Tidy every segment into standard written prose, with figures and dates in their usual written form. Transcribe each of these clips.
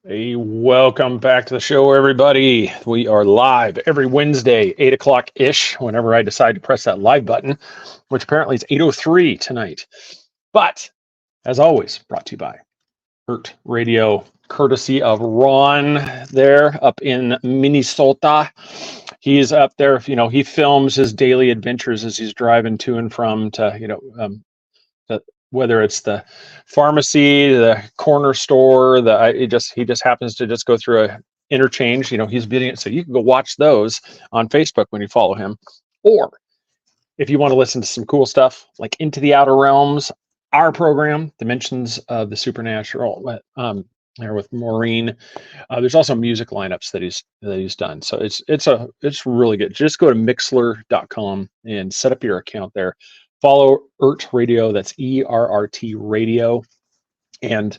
Hey, welcome back to the show, everybody. We are live every Wednesday, 8 o'clock ish, whenever I decide to press that live button, which apparently is 8:03 tonight. But as always, brought to you by Hurt Radio, courtesy of Ron there up in Minnesota. He's up there, he films his daily adventures as he's driving to and from the, whether it's the pharmacy, the corner store, he just happens to just go through a interchange. He's bidding it, so you can go watch those on Facebook when you follow him, or if you want to listen to some cool stuff like Into the Outer Realms, our program, Dimensions of the Supernatural, there with Maureen. There's also music lineups that he's done. So it's really good. Just go to mixler.com and set up your account there. Follow ERT Radio. That's ERRT Radio, and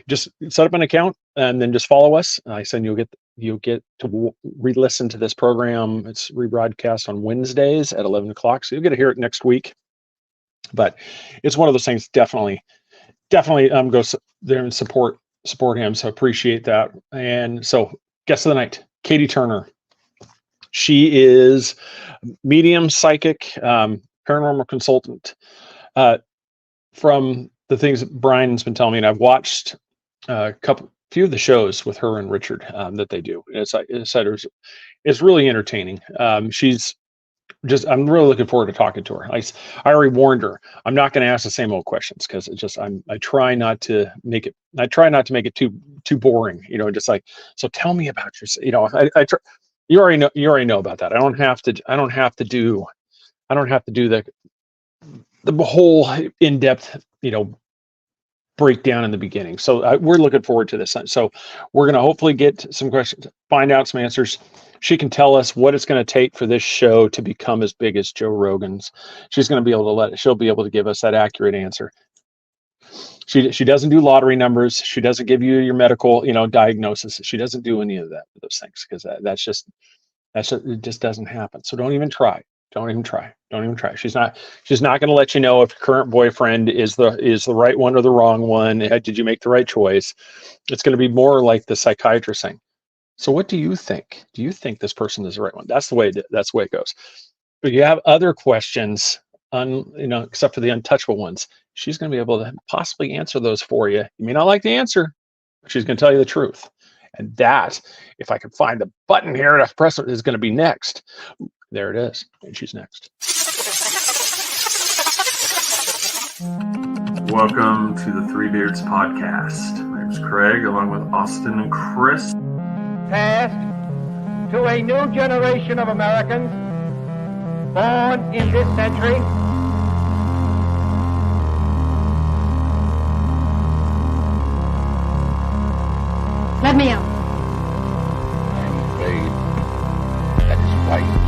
just set up an account and then just follow us. I said you'll get to re-listen to this program. It's rebroadcast on Wednesdays at 11 o'clock, so you'll get to hear it next week. But it's one of those things. Definitely go there and support him. So appreciate that. And so, guest of the night, Katie Turner. She is medium, psychic, paranormal consultant. From the things that Brian's been telling me, and I've watched few of the shows with her and Richard that they do. It's really entertaining. I'm really looking forward to talking to her. I already warned her I'm not going to ask the same old questions, because I try not to make it too boring. Just like, so tell me about yourself. You already know about that. I don't have to do the whole in-depth breakdown in the beginning. So we're looking forward to this. So we're going to hopefully get some questions, find out some answers. She can tell us what it's going to take for this show to become as big as Joe Rogan's. She's going to be able to she'll be able to give us that accurate answer. She doesn't do lottery numbers. She doesn't give you your medical, diagnosis. She doesn't do any of those things, because it just doesn't happen. So don't even try. Don't even try. She's not going to let you know if your current boyfriend is the right one or the wrong one. Did you make the right choice? It's going to be more like the psychiatrist saying, so what do you think? Do you think this person is the right one? That's the way it goes. But you have other questions except for the untouchable ones. She's going to be able to possibly answer those for you. You may not like the answer, but she's going to tell you the truth. And that, if I can find the button here to press it, is going to be next. There it is. And she's next. Welcome to the Three Beards podcast. My name's Craig, along with Austin and Chris. Passed to a new generation of Americans born in this century. Let me out. I'm afraid that is right.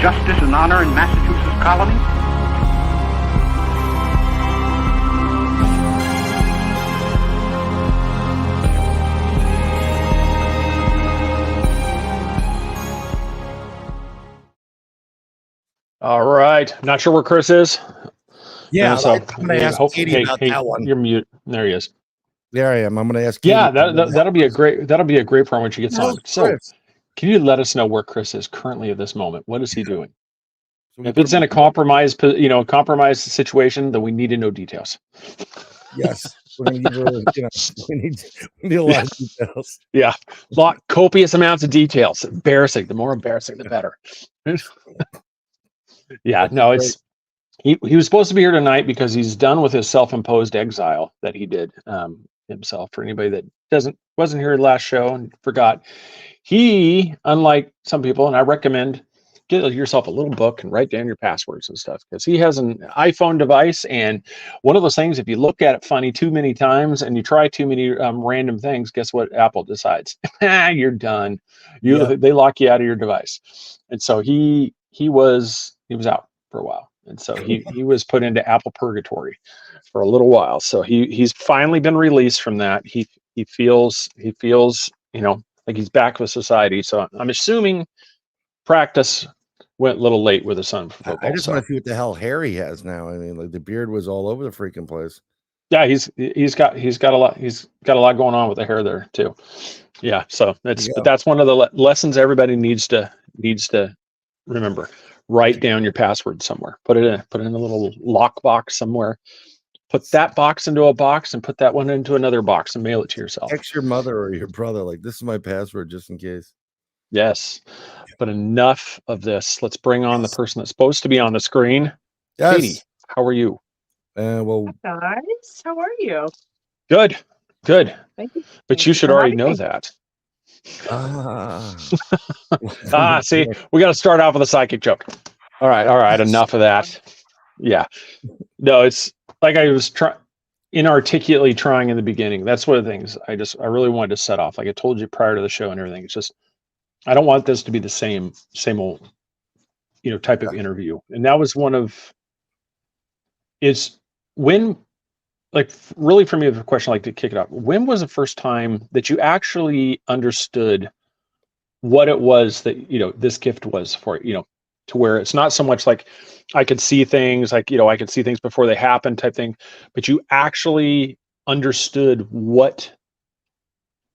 Justice and honor in Massachusetts colony? All right. Not sure where Chris is. Yeah, so I'm going to ask Katie about that one. You're mute. There he is. There I am. I'm going to ask Katie. Yeah, that'll be a great program when she gets on. So, can you let us know where Chris is currently at this moment? What is he doing? If it's in a compromised situation, then we need to know details. Yes, we're going to give her. We need a lot of details. Yeah, copious amounts of details. Embarrassing. The more embarrassing, the better. Yeah, no, it's he was supposed to be here tonight because he's done with his self-imposed exile that he did himself. For anybody that wasn't here last show and forgot, He, unlike some people, and I recommend get yourself a little book and write down your passwords and stuff, because he has an iPhone device, and one of those things, if you look at it funny too many times and you try too many random things, guess what Apple decides? You're done. Yeah. They lock you out of your device. And so he was out for a while, and so he was put into Apple purgatory for a little while. So he's finally been released from that. He feels like he's back with society. So I'm assuming practice went a little late with his son for I football. just So want to see what the hell hair he has now. I mean, like the beard was all over the freaking place. yeah, he's got a lot going on with the hair there too. Yeah, so that's one of the lessons everybody needs to remember. Write down your password somewhere. Put it in a little lock box somewhere. Put that box into a box and put that one into another box and mail it to yourself. Text your mother or your brother, like, this is my password just in case. Yes. But enough of this. Let's bring on the person that's supposed to be on the screen. Yes. Katie, how are you? Well, Guys, how are you? Good. Thank you. But Thank you you should for already having know me. that. see, We got to start off with a psychic joke. All right. Enough of that. Yeah. No, it's like I was inarticulately trying in the beginning. That's one of the things I really wanted to set off. Like I told you prior to the show and everything. It's just, I don't want this to be the same old, type of interview. And that was one of, is when, like, really for me, the question, like, to kick it off, when was the first time that you actually understood what it was that, this gift was for, to where it's not so much like I could see things, like, I could see things before they happen type thing, but you actually understood what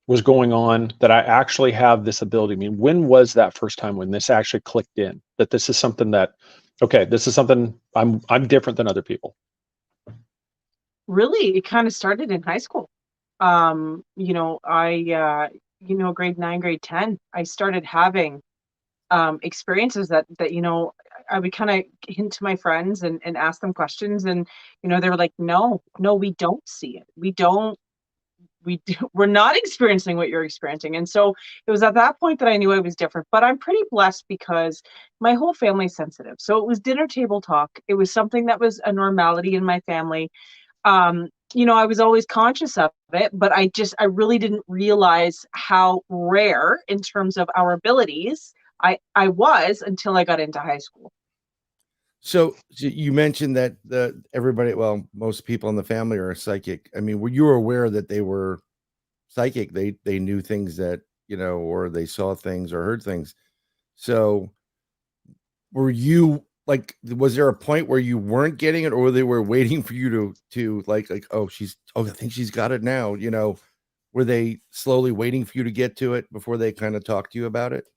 was going on, that I actually have this ability. I mean, when was that first time when this actually clicked in, that this is something that, okay, this is something I'm different than other people? Really, it kind of started in high school. I grade 9, grade 10, I started having experiences that I would kind of hint to my friends and ask them questions, and they were like, no, we don't see it. We're not experiencing what you're experiencing. And so it was at that point that I knew I was different. But I'm pretty blessed because my whole family's sensitive. So it was dinner table talk. It was something that was a normality in my family. I was always conscious of it, but I really didn't realize how rare in terms of our abilities I was until I got into high school. So you mentioned that everybody, well, most people in the family are psychic. I mean, were you aware that they were psychic? They knew things that, or they saw things or heard things. So were you like, was there a point where you weren't getting it, or they were waiting for you to like, oh, I think she's got it now, were they slowly waiting for you to get to it before they kind of talked to you about it?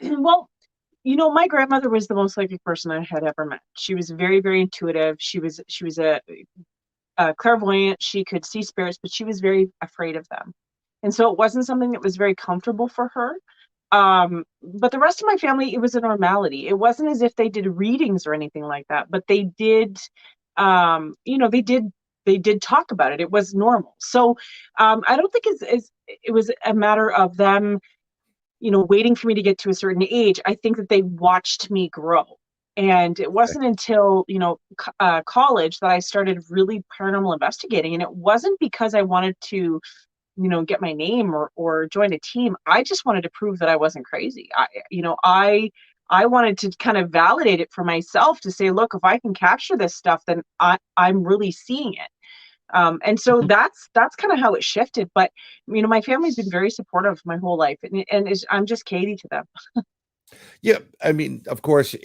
Well, my grandmother was the most psychic person I had ever met. She was very, very intuitive. She was a clairvoyant. She could see spirits, but she was very afraid of them. And so it wasn't something that was very comfortable for her. But the rest of my family, it was a normality. It wasn't as if they did readings or anything like that, but they did, they did talk about it. It was normal. So I don't think it was a matter of them waiting for me to get to a certain age. I think that they watched me grow. And it wasn't until, college that I started really paranormal investigating. And it wasn't because I wanted to, get my name or join a team. I just wanted to prove that I wasn't crazy. I wanted to kind of validate it for myself to say, look, if I can capture this stuff, then I'm really seeing it. And so that's kind of how it shifted. But, my family's been very supportive my whole life, and I'm just Katie to them. Yeah. I mean, of course, it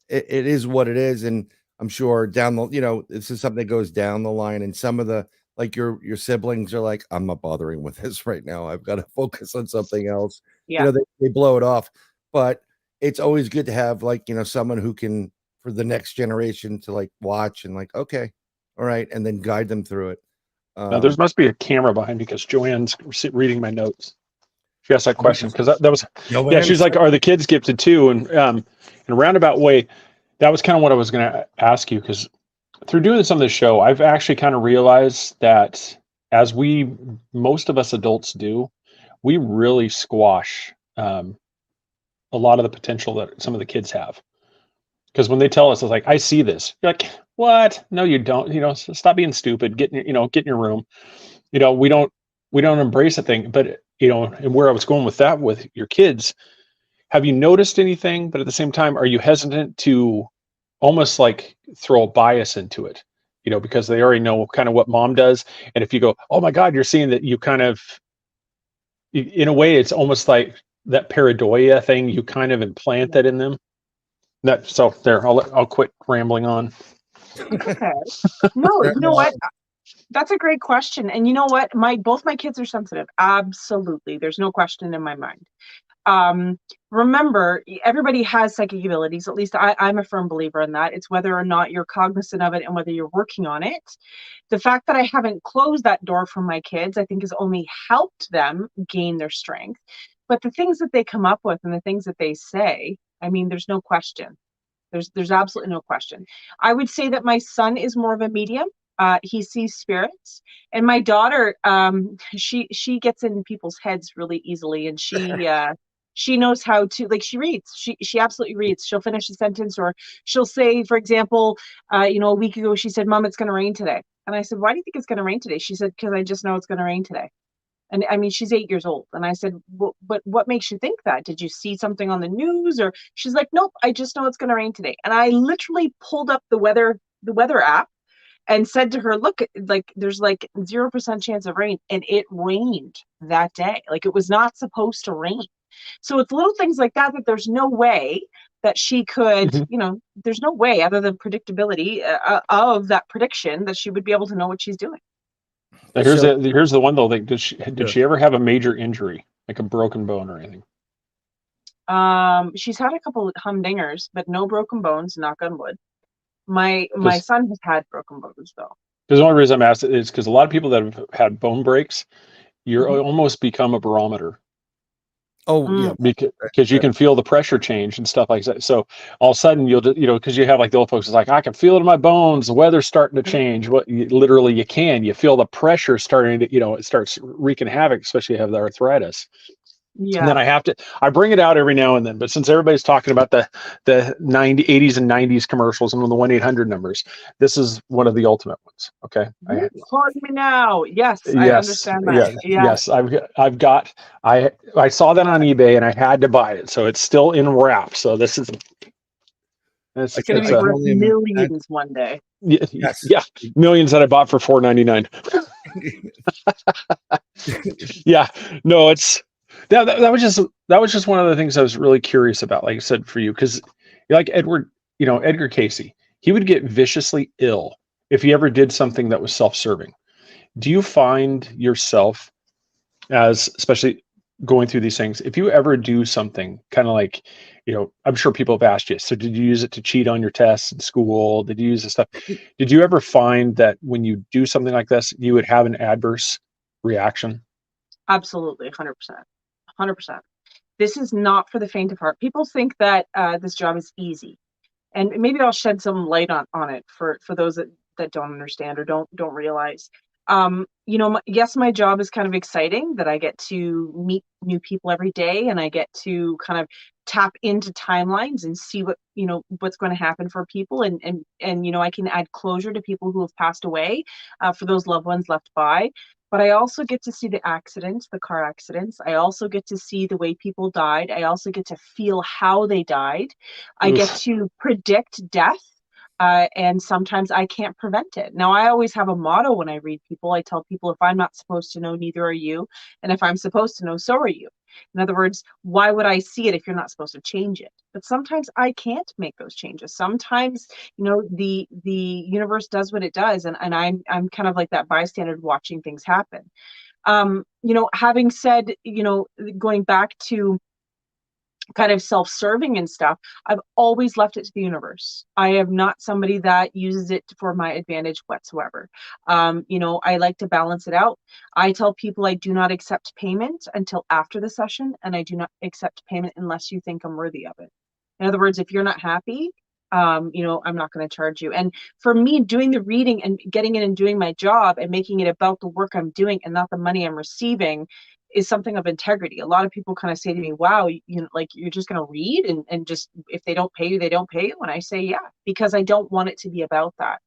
is what it is. And I'm sure this is something that goes down the line. And some of the, like your siblings are like, I'm not bothering with this right now. I've got to focus on something else. Yeah. They blow it off, but it's always good to have someone who can, for the next generation, to like watch and like, okay, all right, and then guide them through it. Now, there must be a camera behind me because Joanne's reading my notes. She asked that question because that was, yeah, she's like, are the kids gifted too? And in a roundabout way, that was kind of what I was going to ask you, because through doing some of the show, I've actually kind of realized that, as most of us adults do, we really squash a lot of the potential that some of the kids have. Because when they tell us, it's like, I see this. You're like, what? No, you don't. Stop being stupid. Get in your room. We don't embrace a thing. But and where I was going with that with your kids, have you noticed anything? But at the same time, are you hesitant to almost like throw a bias into it? Because they already know kind of what mom does. And if you go, oh my God, you're seeing that, you kind of, in a way, it's almost like that pareidoia thing. You kind of implant that in them. So there, I'll quit rambling on. Okay. No, you know what? That's a great question. And you know what? Both my kids are sensitive. Absolutely. There's no question in my mind. Remember, everybody has psychic abilities. At least I'm a firm believer in that. It's whether or not you're cognizant of it and whether you're working on it. The fact that I haven't closed that door for my kids, I think, has only helped them gain their strength. But the things that they come up with and the things that they say, I mean, there's no question. There's absolutely no question. I would say that my son is more of a medium. He sees spirits, and my daughter, she gets in people's heads really easily, and she knows how to, like, she reads. She absolutely reads. She'll finish a sentence, or she'll say, for example, a week ago she said, "Mom, it's going to rain today," and I said, "Why do you think it's going to rain today?" She said, "Because I just know it's going to rain today." And I mean, she's 8 years old. And I said, but what makes you think that? Did you see something on the news? Or she's like, "Nope, I just know it's going to rain today." And I literally pulled up the weather app and said to her, "Look, like, there's like 0% chance of rain." And it rained that day. Like, it was not supposed to rain. So it's little things like that there's no way that she could, there's no way, other than predictability of that prediction, that she would be able to know what she's doing. Now, here's the one though. Like, did she ever have a major injury, like a broken bone or anything? She's had a couple of humdingers, but no broken bones, knock on wood. My son has had broken bones though. Because the only reason I'm asking is because a lot of people that have had bone breaks, you're almost become a barometer. Oh, yeah. Because you can feel the pressure change and stuff like that. So all of a sudden you'll, because you have like the old folks, it's like, I can feel it in my bones. The weather's starting to change. Literally you feel the pressure starting to, it starts wreaking havoc, especially if you have the arthritis. Yeah. And then I bring it out every now and then, but since everybody's talking about the 80s and 90s commercials and the 1-800 numbers, this is one of the ultimate ones. Okay. Call me now. Yes, I understand that. Yes. I saw that on eBay and I had to buy it. So it's still in wrap. So it's going to be worth millions one day. Yes. Yeah. Millions that I bought for $4.99. Yeah. No, that was just one of the things I was really curious about, like I said, for you, because like Edgar Casey, he would get viciously ill if he ever did something that was self-serving. Do you find yourself, as especially going through these things, if you ever do something kind of like, I'm sure people have asked you, so did you use it to cheat on your tests in school? Did you use this stuff? Did you ever find that when you do something like this, you would have an adverse reaction? Absolutely. 100%. 100%. This is not for the faint of heart. People think that this job is easy, and maybe I'll shed some light on it for those that don't understand or don't realize. Yes, my job is kind of exciting, that I get to meet new people every day, and I get to kind of tap into timelines and see what's going to happen for people, and I can add closure to people who have passed away, for those loved ones left by. But I also get to see the accidents, the car accidents. I also get to see the way people died. I also get to feel how they died. I get to predict death. And sometimes I can't prevent it. Now, I always have a motto when I read people. I tell people, if I'm not supposed to know, neither are you. And if I'm supposed to know, so are you. In other words, why would I see it if you're not supposed to change it? But sometimes I can't make those changes. Sometimes, the universe does what it does, and I'm kind of like that bystander watching things happen. Having said, going back to kind of self-serving and stuff, I've always left it to the universe. I am not somebody that uses it for my advantage whatsoever. I like to balance it out. I tell people I do not accept payment until after the session, and I do not accept payment unless you think I'm worthy of it. In other words, if you're not happy, I'm not going to charge you. And for me, doing the reading and getting in and doing my job and making it about the work I'm doing and not the money I'm receiving, is something of integrity. A lot of people kind of say to me, wow, like you're just going to read and just, if they don't pay you, they don't pay you. And I say, yeah, because I don't want it to be about that.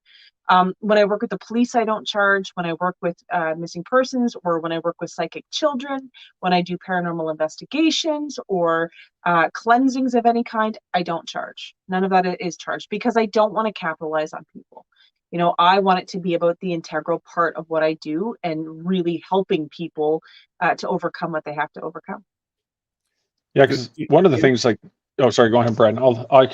When I work with the police, I don't charge. When I work with missing persons, or when I work with psychic children, when I do paranormal investigations or cleansings of any kind, I don't charge. None of that is charged, because I don't want to capitalize on people. I want it to be about the integral part of what I do and really helping people to overcome what they have to overcome. Yeah, because one of the things, like, oh, sorry, go ahead, Brad. I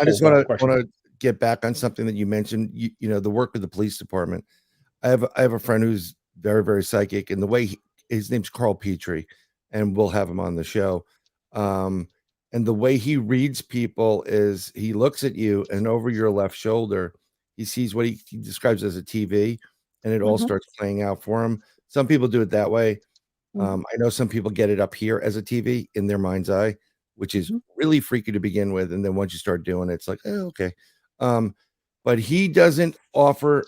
just want to get back on something that you mentioned. The work with the police department. I have a friend who's very, very psychic, and the way his name's Carl Petrie, and we'll have him on the show. And the way he reads people is he looks at you, and over your left shoulder, he sees what he describes as a TV, and it all starts playing out for him. Some people do it that way. I know some people get it up here as a TV in their mind's eye, which is really freaky to begin with. And then once you start doing it, it's like, oh, okay. But he doesn't offer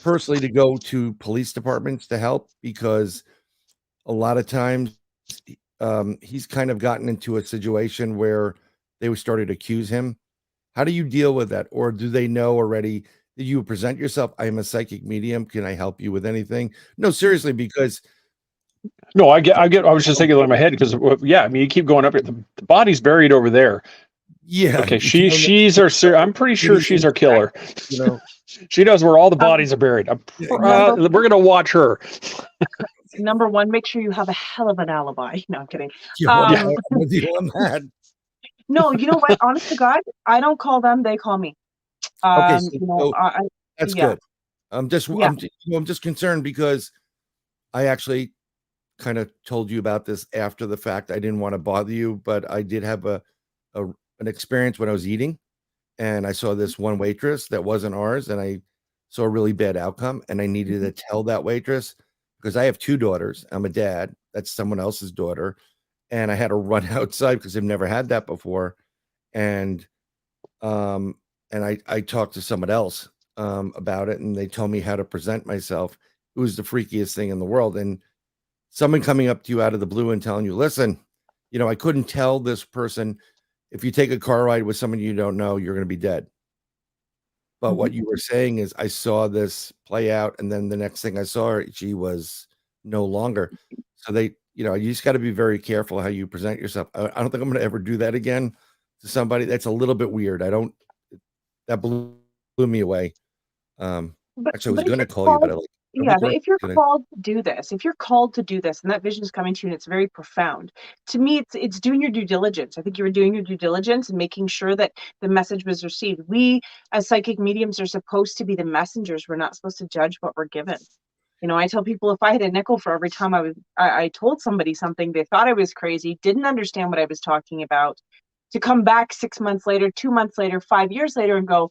personally to go to police departments to help, because a lot of times he's kind of gotten into a situation where they started to accuse him. How do you deal with that? Or do they know already that you present yourself? I am a psychic medium. Can I help you with anything? No, seriously, because no, I get. I was just thinking in my head, because yeah, I mean, you keep going up. The body's buried over there. Yeah. Okay, she's our. I'm pretty sure she's our killer. She knows where all the bodies are buried. We're gonna watch her. Number one, make sure you have a hell of an alibi. No, I'm kidding. I'm with you on that. No, you know what? Honest to God, I don't call them; they call me. Okay, that's good. I'm just concerned because I actually kind of told you about this after the fact. I didn't want to bother you, but I did have an experience when I was eating, and I saw this one waitress that wasn't ours, and I saw a really bad outcome, and I needed to tell that waitress, because I have 2 daughters. I'm a dad. That's someone else's daughter. And I had to run outside because I've never had that before. And I talked to someone else about it, and they told me how to present myself. It was the freakiest thing in the world. And someone coming up to you out of the blue and telling you, listen, I couldn't tell this person, if you take a car ride with someone you don't know, you're going to be dead. But what you were saying is, I saw this play out, and then the next thing I saw her, she was no longer. So you just got to be very careful how you present yourself. I don't think I'm going to ever do that again to somebody. That's a little bit weird. That blew me away. Actually, I was going to call you, but but if you're called to do this, and that vision is coming to you, and it's very profound, to me, it's doing your due diligence. I think you were doing your due diligence and making sure that the message was received. We, as psychic mediums, are supposed to be the messengers. We're not supposed to judge what we're given. I tell people, if I had a nickel for every time I told somebody something, they thought I was crazy, didn't understand what I was talking about, to come back 6 months later, 2 months later, 5 years later, and go,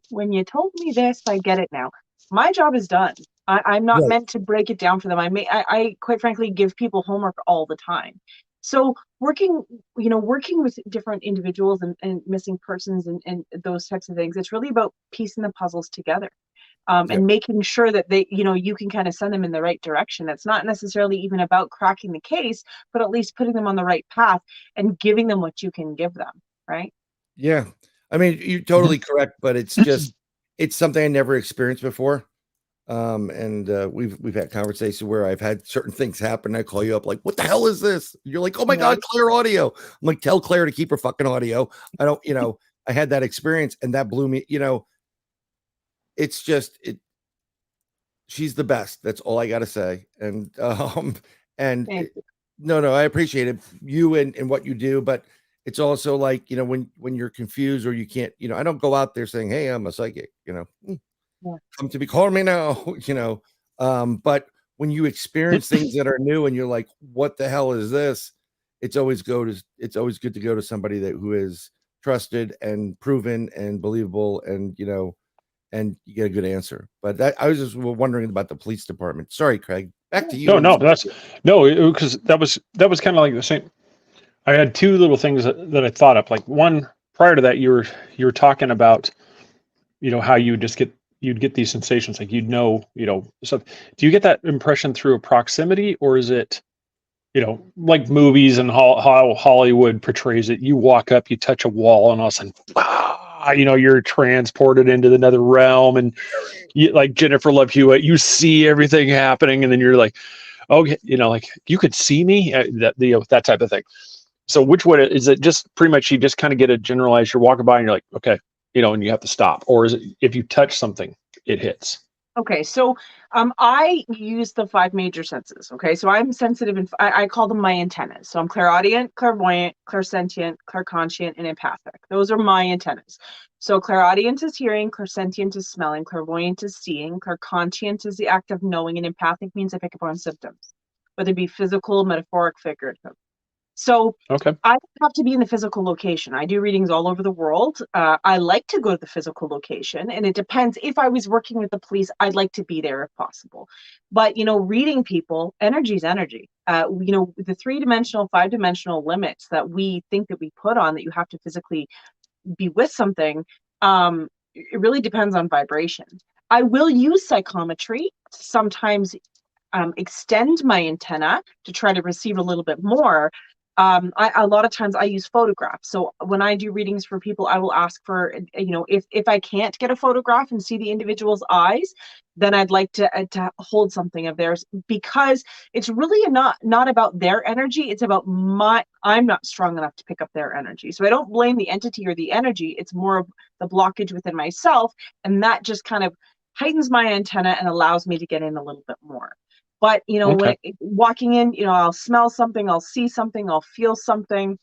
when you told me this, I get it now. My job is done. I'm not meant to break it down for them. I quite frankly give people homework all the time. So working with different individuals and missing persons and those types of things, it's really about piecing the puzzles together. And making sure that they, you can kind of send them in the right direction. It's not necessarily even about cracking the case, but at least putting them on the right path and giving them what you can give them. Right. Yeah. I mean, you're totally correct, but it's something I never experienced before. And we've had conversations where I've had certain things happen. I call you up like, what the hell is this? You're like, oh my God, Claire audio. I'm like, tell Claire to keep her fucking audio. I don't, I had that experience, and that blew me, it's just she's the best. That's all I got to say. And no, I appreciate it, you and what you do, but it's also like, when you're confused or you can't, I don't go out there saying, hey, I'm a psychic, come to me, call me now, but when you experience things that are new and you're like, what the hell is this? It's always good to go to somebody who is trusted and proven and believable, and and you get a good answer. But I was just wondering about the police department. Sorry, Craig. Back to you. Because that was kind of like the same. I had 2 little things that I thought up. Like, one, prior to that, you were talking about, how you just get you'd get these sensations, like so do you get that impression through a proximity, or is it like movies and how Hollywood portrays it? You walk up, you touch a wall, and all of a sudden, you're transported into another realm, and you, like Jennifer Love Hewitt, you see everything happening, and then you're like, okay, like you could see me, that type of thing. So which one is it? Just pretty much you just kind of get a generalized, you're walking by and you're like, okay, and you have to stop, or is it if you touch something, it hits? Okay, so I use the 5 major senses. Okay, so I'm sensitive, and I call them my antennas. So I'm clairaudient, clairvoyant, clairsentient, clairconscient, and empathic. Those are my antennas. So clairaudient is hearing, clairsentient is smelling, clairvoyant is seeing, clairconscient is the act of knowing, and empathic means I pick up on symptoms, whether it be physical, metaphoric, figurative. So Okay. I have to be in the physical location. I do readings all over the world. I like to go to the physical location, and it depends. If I was working with the police, I'd like to be there if possible. But, reading people, energy is energy. The 3-dimensional, 5-dimensional limits that we think that we put on that you have to physically be with something, it really depends on vibration. I will use psychometry to sometimes extend my antenna to try to receive a little bit more. A lot of times I use photographs. So when I do readings for people, I will ask for, if I can't get a photograph and see the individual's eyes, then I'd like to hold something of theirs, because it's really not about their energy. It's about I'm not strong enough to pick up their energy. So I don't blame the entity or the energy. It's more of the blockage within myself. And that just kind of heightens my antenna and allows me to get in a little bit more. But, Okay. when walking in, I'll smell something, I'll see something, I'll feel something.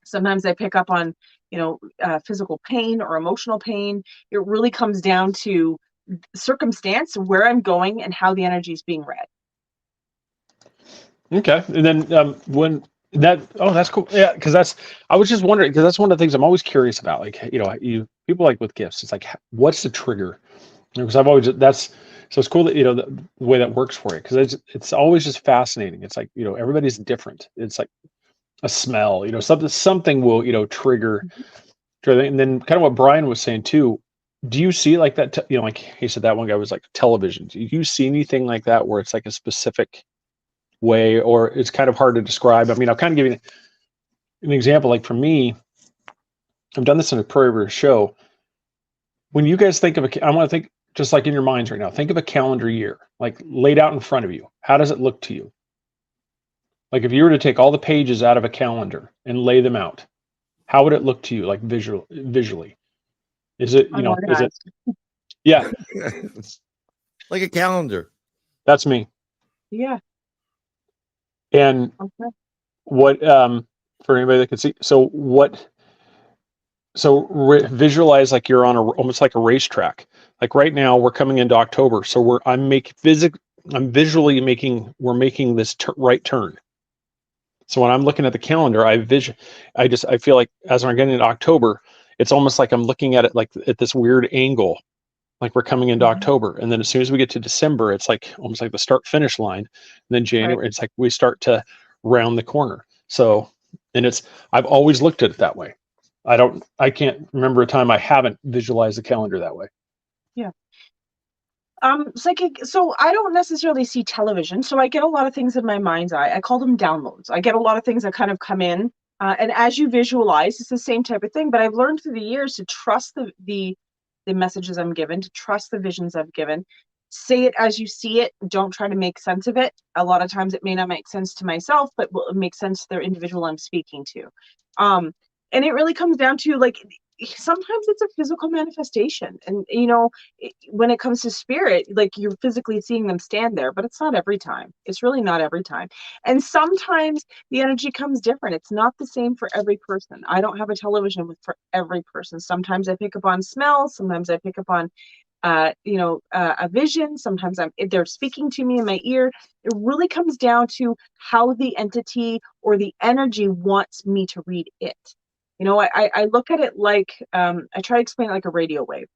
Sometimes I pick up on, physical pain or emotional pain. It really comes down to circumstance, where I'm going, and how the energy is being read. Okay. And then that's cool. Yeah, because I was just wondering, because that's one of the things I'm always curious about. Like, people like with gifts, it's like, what's the trigger? Because so it's cool that the way that works for you, because it's always just fascinating. It's like everybody's different. It's like a smell, something will trigger, and then kind of what Brian was saying too. Do you see like that? Like he said, that one guy was like television. Do you see anything like that where it's like a specific way, or it's kind of hard to describe? I mean, I'll kind of give you an example. Like for me, I've done this in a Prairie show. When you guys think of I want to think, just like in your minds right now, think of a calendar year, like laid out in front of you. How does it look to you? Like if you were to take all the pages out of a calendar and lay them out, how would it look to you, like visually? Is it, yeah, Like a calendar. that's me. Yeah. And Okay. what, for anybody that can see, visualize like you're on almost like a racetrack. Like right now we're coming into October. So we're making this right turn. So when I'm looking at the calendar, I feel like as we're getting into October, it's almost like I'm looking at it like at this weird angle, like we're coming into October. And then as soon as we get to December, it's like almost like the start finish line. And then January, It's like we start to round the corner. So, and I've always looked at it that way. I can't remember a time I haven't visualized the calendar that way. Yeah. Psychic. So I don't necessarily see television. So I get a lot of things in my mind's eye. I call them downloads. I get a lot of things that kind of come in. And as you visualize, it's the same type of thing. But I've learned through the years to trust the messages I'm given, to trust the visions I've given. Say it as you see it. Don't try to make sense of it. A lot of times it may not make sense to myself, but will make sense to the individual I'm speaking to. And it really comes down to, like, sometimes it's a physical manifestation. And, when it comes to spirit, like, you're physically seeing them stand there, but it's not every time. It's really not every time. And sometimes the energy comes different. It's not the same for every person. I don't have a television for every person. Sometimes I pick up on smell. Sometimes I pick up on, a vision. Sometimes they're speaking to me in my ear. It really comes down to how the entity or the energy wants me to read it. I look at it like, I try to explain it like a radio wave.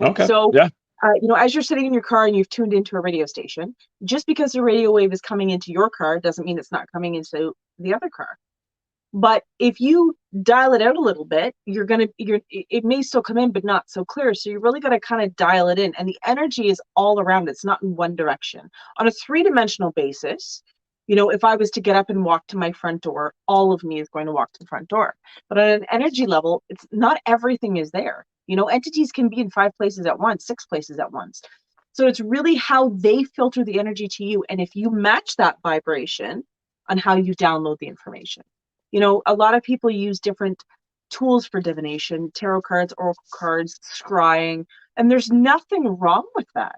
Okay. So, yeah. As you're sitting in your car and you've tuned into a radio station, just because the radio wave is coming into your car doesn't mean it's not coming into the other car. But if you dial it out a little bit, it may still come in, but not so clear. So you really got to kind of dial it in. And the energy is all around. It's not in one direction. On a 3-dimensional basis, if I was to get up and walk to my front door, all of me is going to walk to the front door. But on an energy level, it's not everything is there. Entities can be in 5 places at once, 6 places at once. So it's really how they filter the energy to you. And if you match that vibration on how you download the information. A lot of people use different tools for divination, tarot cards, oracle cards, scrying, and there's nothing wrong with that.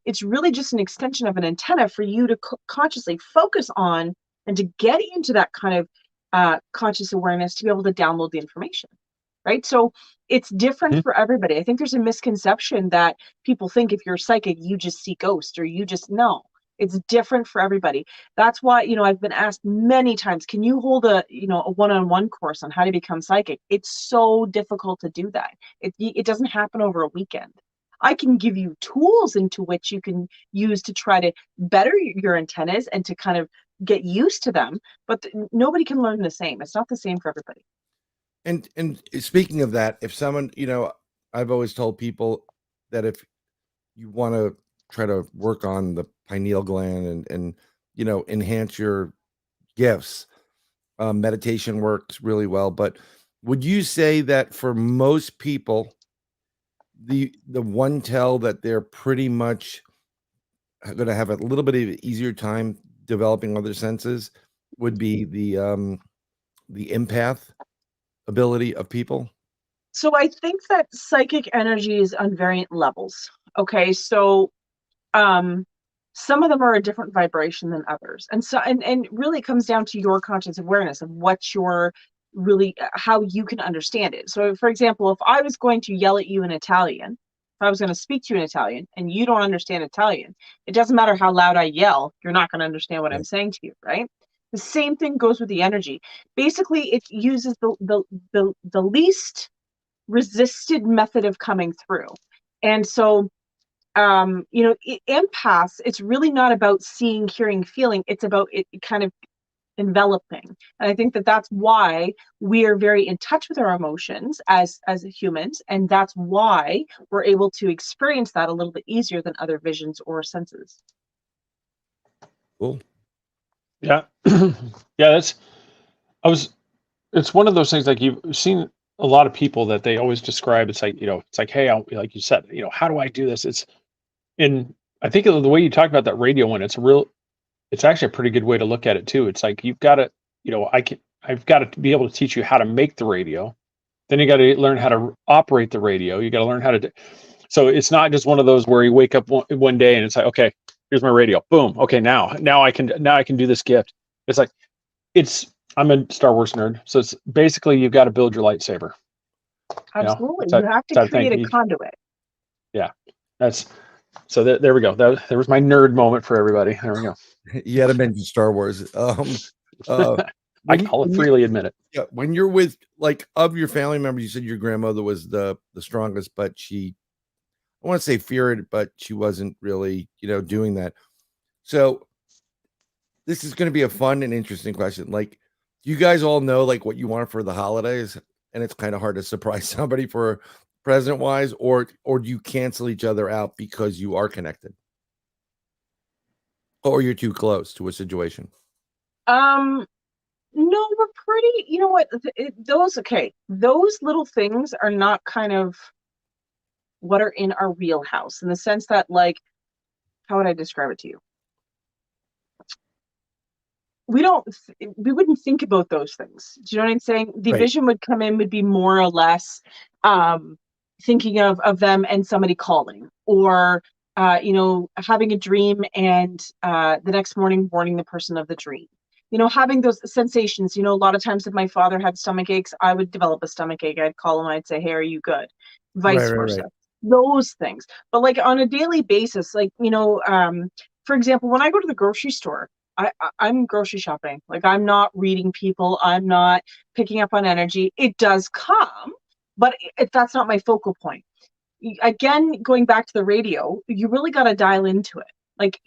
It's really just an extension of an antenna for you to consciously focus on and to get into that kind of conscious awareness to be able to download the information, right? So it's different for everybody. I think there's a misconception that people think if you're psychic, you just see ghosts or you just know. It's different for everybody. That's why, I've been asked many times, can you hold a one-on-one course on how to become psychic? It's so difficult to do that. It doesn't happen over a weekend. I can give you tools into which you can use to try to better your antennas and to kind of get used to them, but nobody can learn the same. It's not the same for everybody. And speaking of that, if someone, I've always told people that if you want to try to work on the pineal gland and enhance your gifts, meditation works really well. But would you say that for most people, the one tell that they're pretty much going to have a little bit of an easier time developing other senses would be the empath ability of people? So I think that psychic energy is on variant levels. Okay, so some of them are a different vibration than others, and so and really it comes down to your conscious awareness of what your really how you can understand it. So for example, if I was going to yell at you in Italian, if I was going to speak to you in Italian and you don't understand Italian, it doesn't matter how loud I yell, you're not going to understand what I'm saying to you, right? The same thing goes with the energy. Basically, it uses the least resisted method of coming through. And so empaths, it's really not about seeing, hearing, feeling. It's about it kind of enveloping. And I think that that's why we are very in touch with our emotions as humans, and that's why we're able to experience that a little bit easier than other visions or senses. Cool. Yeah. Yeah, it's one of those things, like you've seen a lot of people that they always describe. It's like, hey, like you said, how do I do this? And I think the way you talked about that radio one, it's actually a pretty good way to look at it too. It's like, you've got to, I've got to be able to teach you how to make the radio. Then you got to learn how to operate the radio. You got to learn how to so it's not just one of those where you wake up one day and it's like, okay, here's my radio. Boom. Okay. Now I can do this gift. It's like, I'm a Star Wars nerd. So it's basically, you've got to build your lightsaber. Absolutely. You have to create a conduit. Yeah. So there we go. There was my nerd moment for everybody. There we go. You had to mention Star Wars. I freely admit it. Yeah, when you're with, like, of your family members, you said your grandmother was the strongest, but I want to say feared, but she wasn't really, doing that. So this is going to be a fun and interesting question. Like, you guys all know, like, what you want for the holidays, and it's kind of hard to surprise somebody for present wise, or do you cancel each other out because you are connected, or you're too close to a situation? No, we're pretty, you know what, those little things are not kind of what are in our wheelhouse, in the sense that, like, how would I describe it to you? We wouldn't think about those things. Do you know what I'm saying? The vision would come in, would be more or less thinking of them and somebody calling, or having a dream and the next morning warning the person of the dream. Having those sensations. A lot of times if my father had stomach aches, I would develop a stomach ache. I'd call him, I'd say, hey, are you good? Vice versa. Right. Those things. But like on a daily basis, like, for example, when I go to the grocery store, I'm grocery shopping. Like, I'm not reading people. I'm not picking up on energy. It does come, but that's not my focal point. Again, going back to the radio, you really got to dial into it. Like,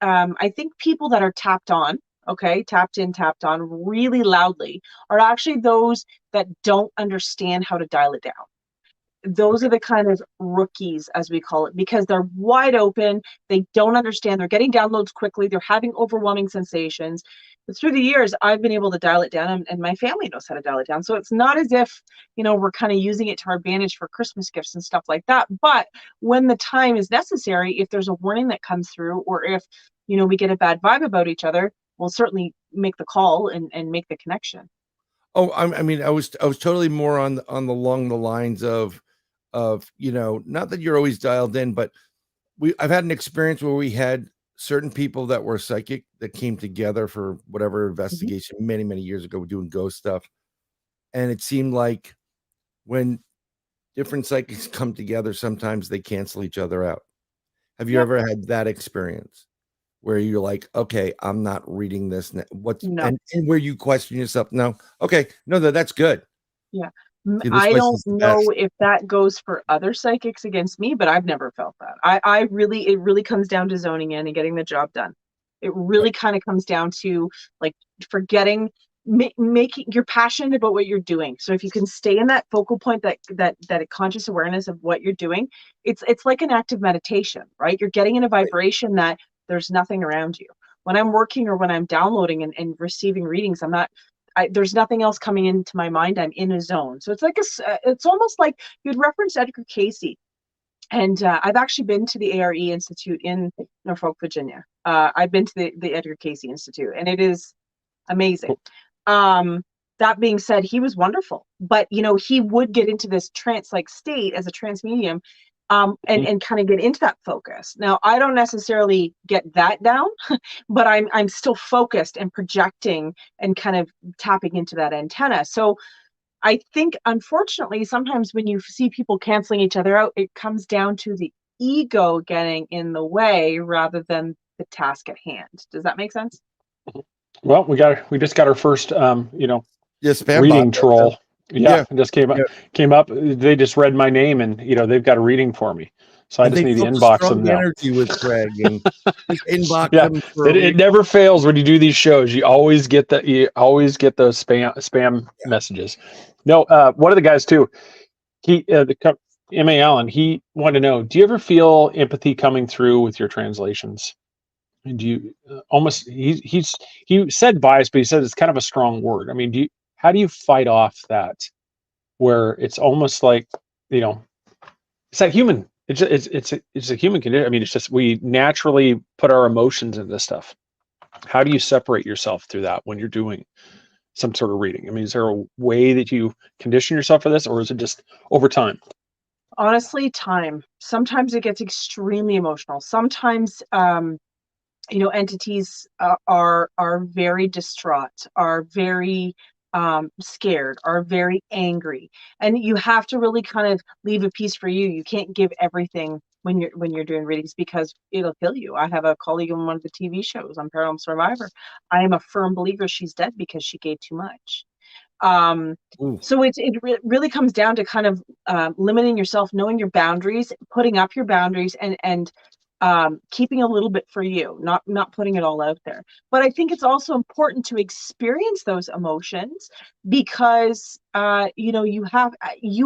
I think people that are tapped on, okay, tapped in, tapped on really loudly, are actually those that don't understand how to dial it down. Those are the kind of rookies, as we call it, because they're wide open. They don't understand. They're getting downloads quickly. They're having overwhelming sensations. But through the years, I've been able to dial it down, and my family knows how to dial it down. So it's not as if, we're kind of using it to our advantage for Christmas gifts and stuff like that. But when the time is necessary, if there's a warning that comes through, or if, we get a bad vibe about each other, we'll certainly make the call and make the connection. Oh, I mean, I was totally more on along the lines of not that you're always dialed in, but I've had an experience where we had certain people that were psychic that came together for whatever investigation many, many years ago doing ghost stuff. And it seemed like when different psychics come together, sometimes they cancel each other out. Have you ever had that experience where you're like, okay, I'm not reading this? And where you question yourself? No. Okay. No, that's good. Yeah. See, I don't know if that goes for other psychics against me, but I've never felt that. It really comes down to zoning in and getting the job done. It really kind of comes down to like forgetting, making, you're passionate about what you're doing. So if you can stay in that focal point, that conscious awareness of what you're doing, it's like an active meditation, right? You're getting in a vibration that there's nothing around you. When I'm working or when I'm downloading and receiving readings, there's nothing else coming into my mind. I'm in a zone. So it's like it's almost like you'd reference Edgar Cayce. And I've actually been to the ARE Institute in Norfolk, Virginia. I've been to the Edgar Cayce Institute, and it is amazing. That being said, he was wonderful, but he would get into this trance-like state as a trance medium, and kind of get into that focus. Now, I don't necessarily get that down, but I'm still focused and projecting and kind of tapping into that antenna. So I think, unfortunately, sometimes when you see people canceling each other out, it comes down to the ego getting in the way rather than the task at hand. Does that make sense? Well, we just got our first spam reading bot. troll. Yeah, it just came up. Yeah. Came up. They just read my name, and they've got a reading for me. So I just need to inbox them now. Energy with Craig and just inbox them. It never fails when you do these shows. You always get those spam messages. No, one of the guys too. M.A. Allen. He wanted to know: do you ever feel empathy coming through with your translations? And do you almost? He said bias, but he said it's kind of a strong word. I mean, how do you fight off that? Where it's almost like it's that human. It's a human condition. I mean, it's just we naturally put our emotions into this stuff. How do you separate yourself through that when you're doing some sort of reading? I mean, is there a way that you condition yourself for this, or is it just over time? Honestly, time. Sometimes it gets extremely emotional. Sometimes, entities are very distraught, are very scared, are very angry, and you have to really kind of leave a piece for you. You can't give everything when you're doing readings because it'll kill you. I have a colleague on one of the TV shows on Paranormal Survivor. I am a firm believer she's dead because she gave too much. So it really comes down to kind of limiting yourself, knowing your boundaries, putting up your boundaries, and keeping a little bit for you, not putting it all out there. But I think it's also important to experience those emotions because you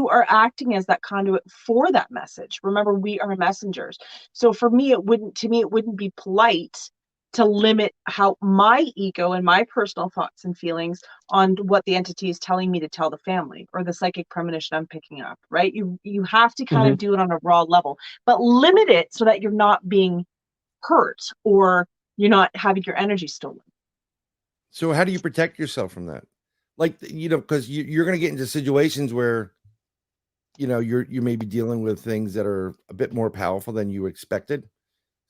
are acting as that conduit for that message. Remember, we are messengers. So for me, it wouldn't be polite to limit how my ego and my personal thoughts and feelings on what the entity is telling me to tell the family or the psychic premonition I'm picking up, right? You have to kind of do it on a raw level, but limit it so that you're not being hurt or you're not having your energy stolen. So how do you protect yourself from that? Like, because you're going to get into situations where, you may be dealing with things that are a bit more powerful than you expected.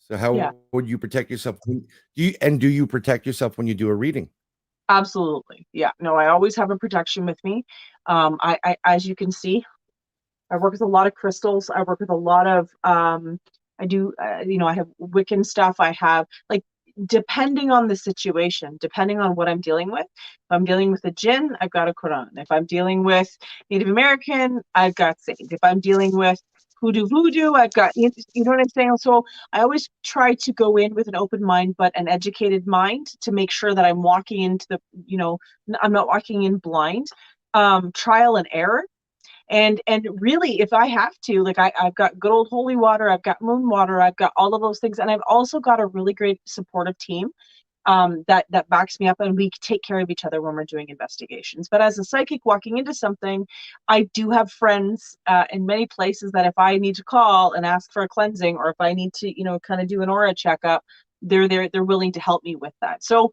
So how would you protect yourself? Do you protect yourself when you do a reading? Absolutely. Yeah. No, I always have a protection with me. I as you can see, I work with a lot of crystals. I work with a lot of, I do, I have Wiccan stuff. I have depending on the situation, depending on what I'm dealing with. If I'm dealing with a jinn, I've got a Quran. If I'm dealing with Native American, I've got Saint. If I'm dealing with voodoo. I've got, you know what I'm saying? So I always try to go in with an open mind, but an educated mind, to make sure that I'm walking into the, I'm not walking in blind. Trial and error. And really, if I have to, like, I've got good old holy water, I've got moon water, I've got all of those things. And I've also got a really great supportive team that backs me up, and we take care of each other when we're doing investigations. But as a psychic walking into something, I do have friends in many places that if I need to call and ask for a cleansing, or if I need to, kind of do an aura checkup, they're willing to help me with that. So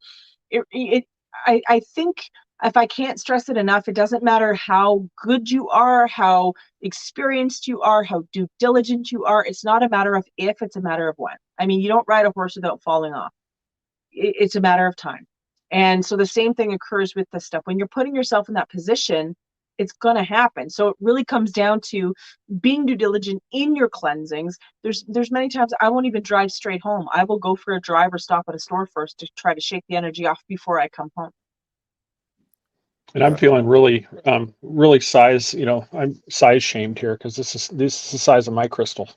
I think, if I can't stress it enough, it doesn't matter how good you are, how experienced you are, how due diligent you are. It's not a matter of if, it's a matter of when. I mean, you don't ride a horse without falling off. It's a matter of time. And so the same thing occurs with this stuff. When you're putting yourself in that position, it's going to happen. So it really comes down to being due diligent in your cleansings. There's many times I won't even drive straight home. I will go for a drive or stop at a store first to try to shake the energy off before I come home. And I'm feeling really, really size, I'm size shamed here, because this is the size of my crystal.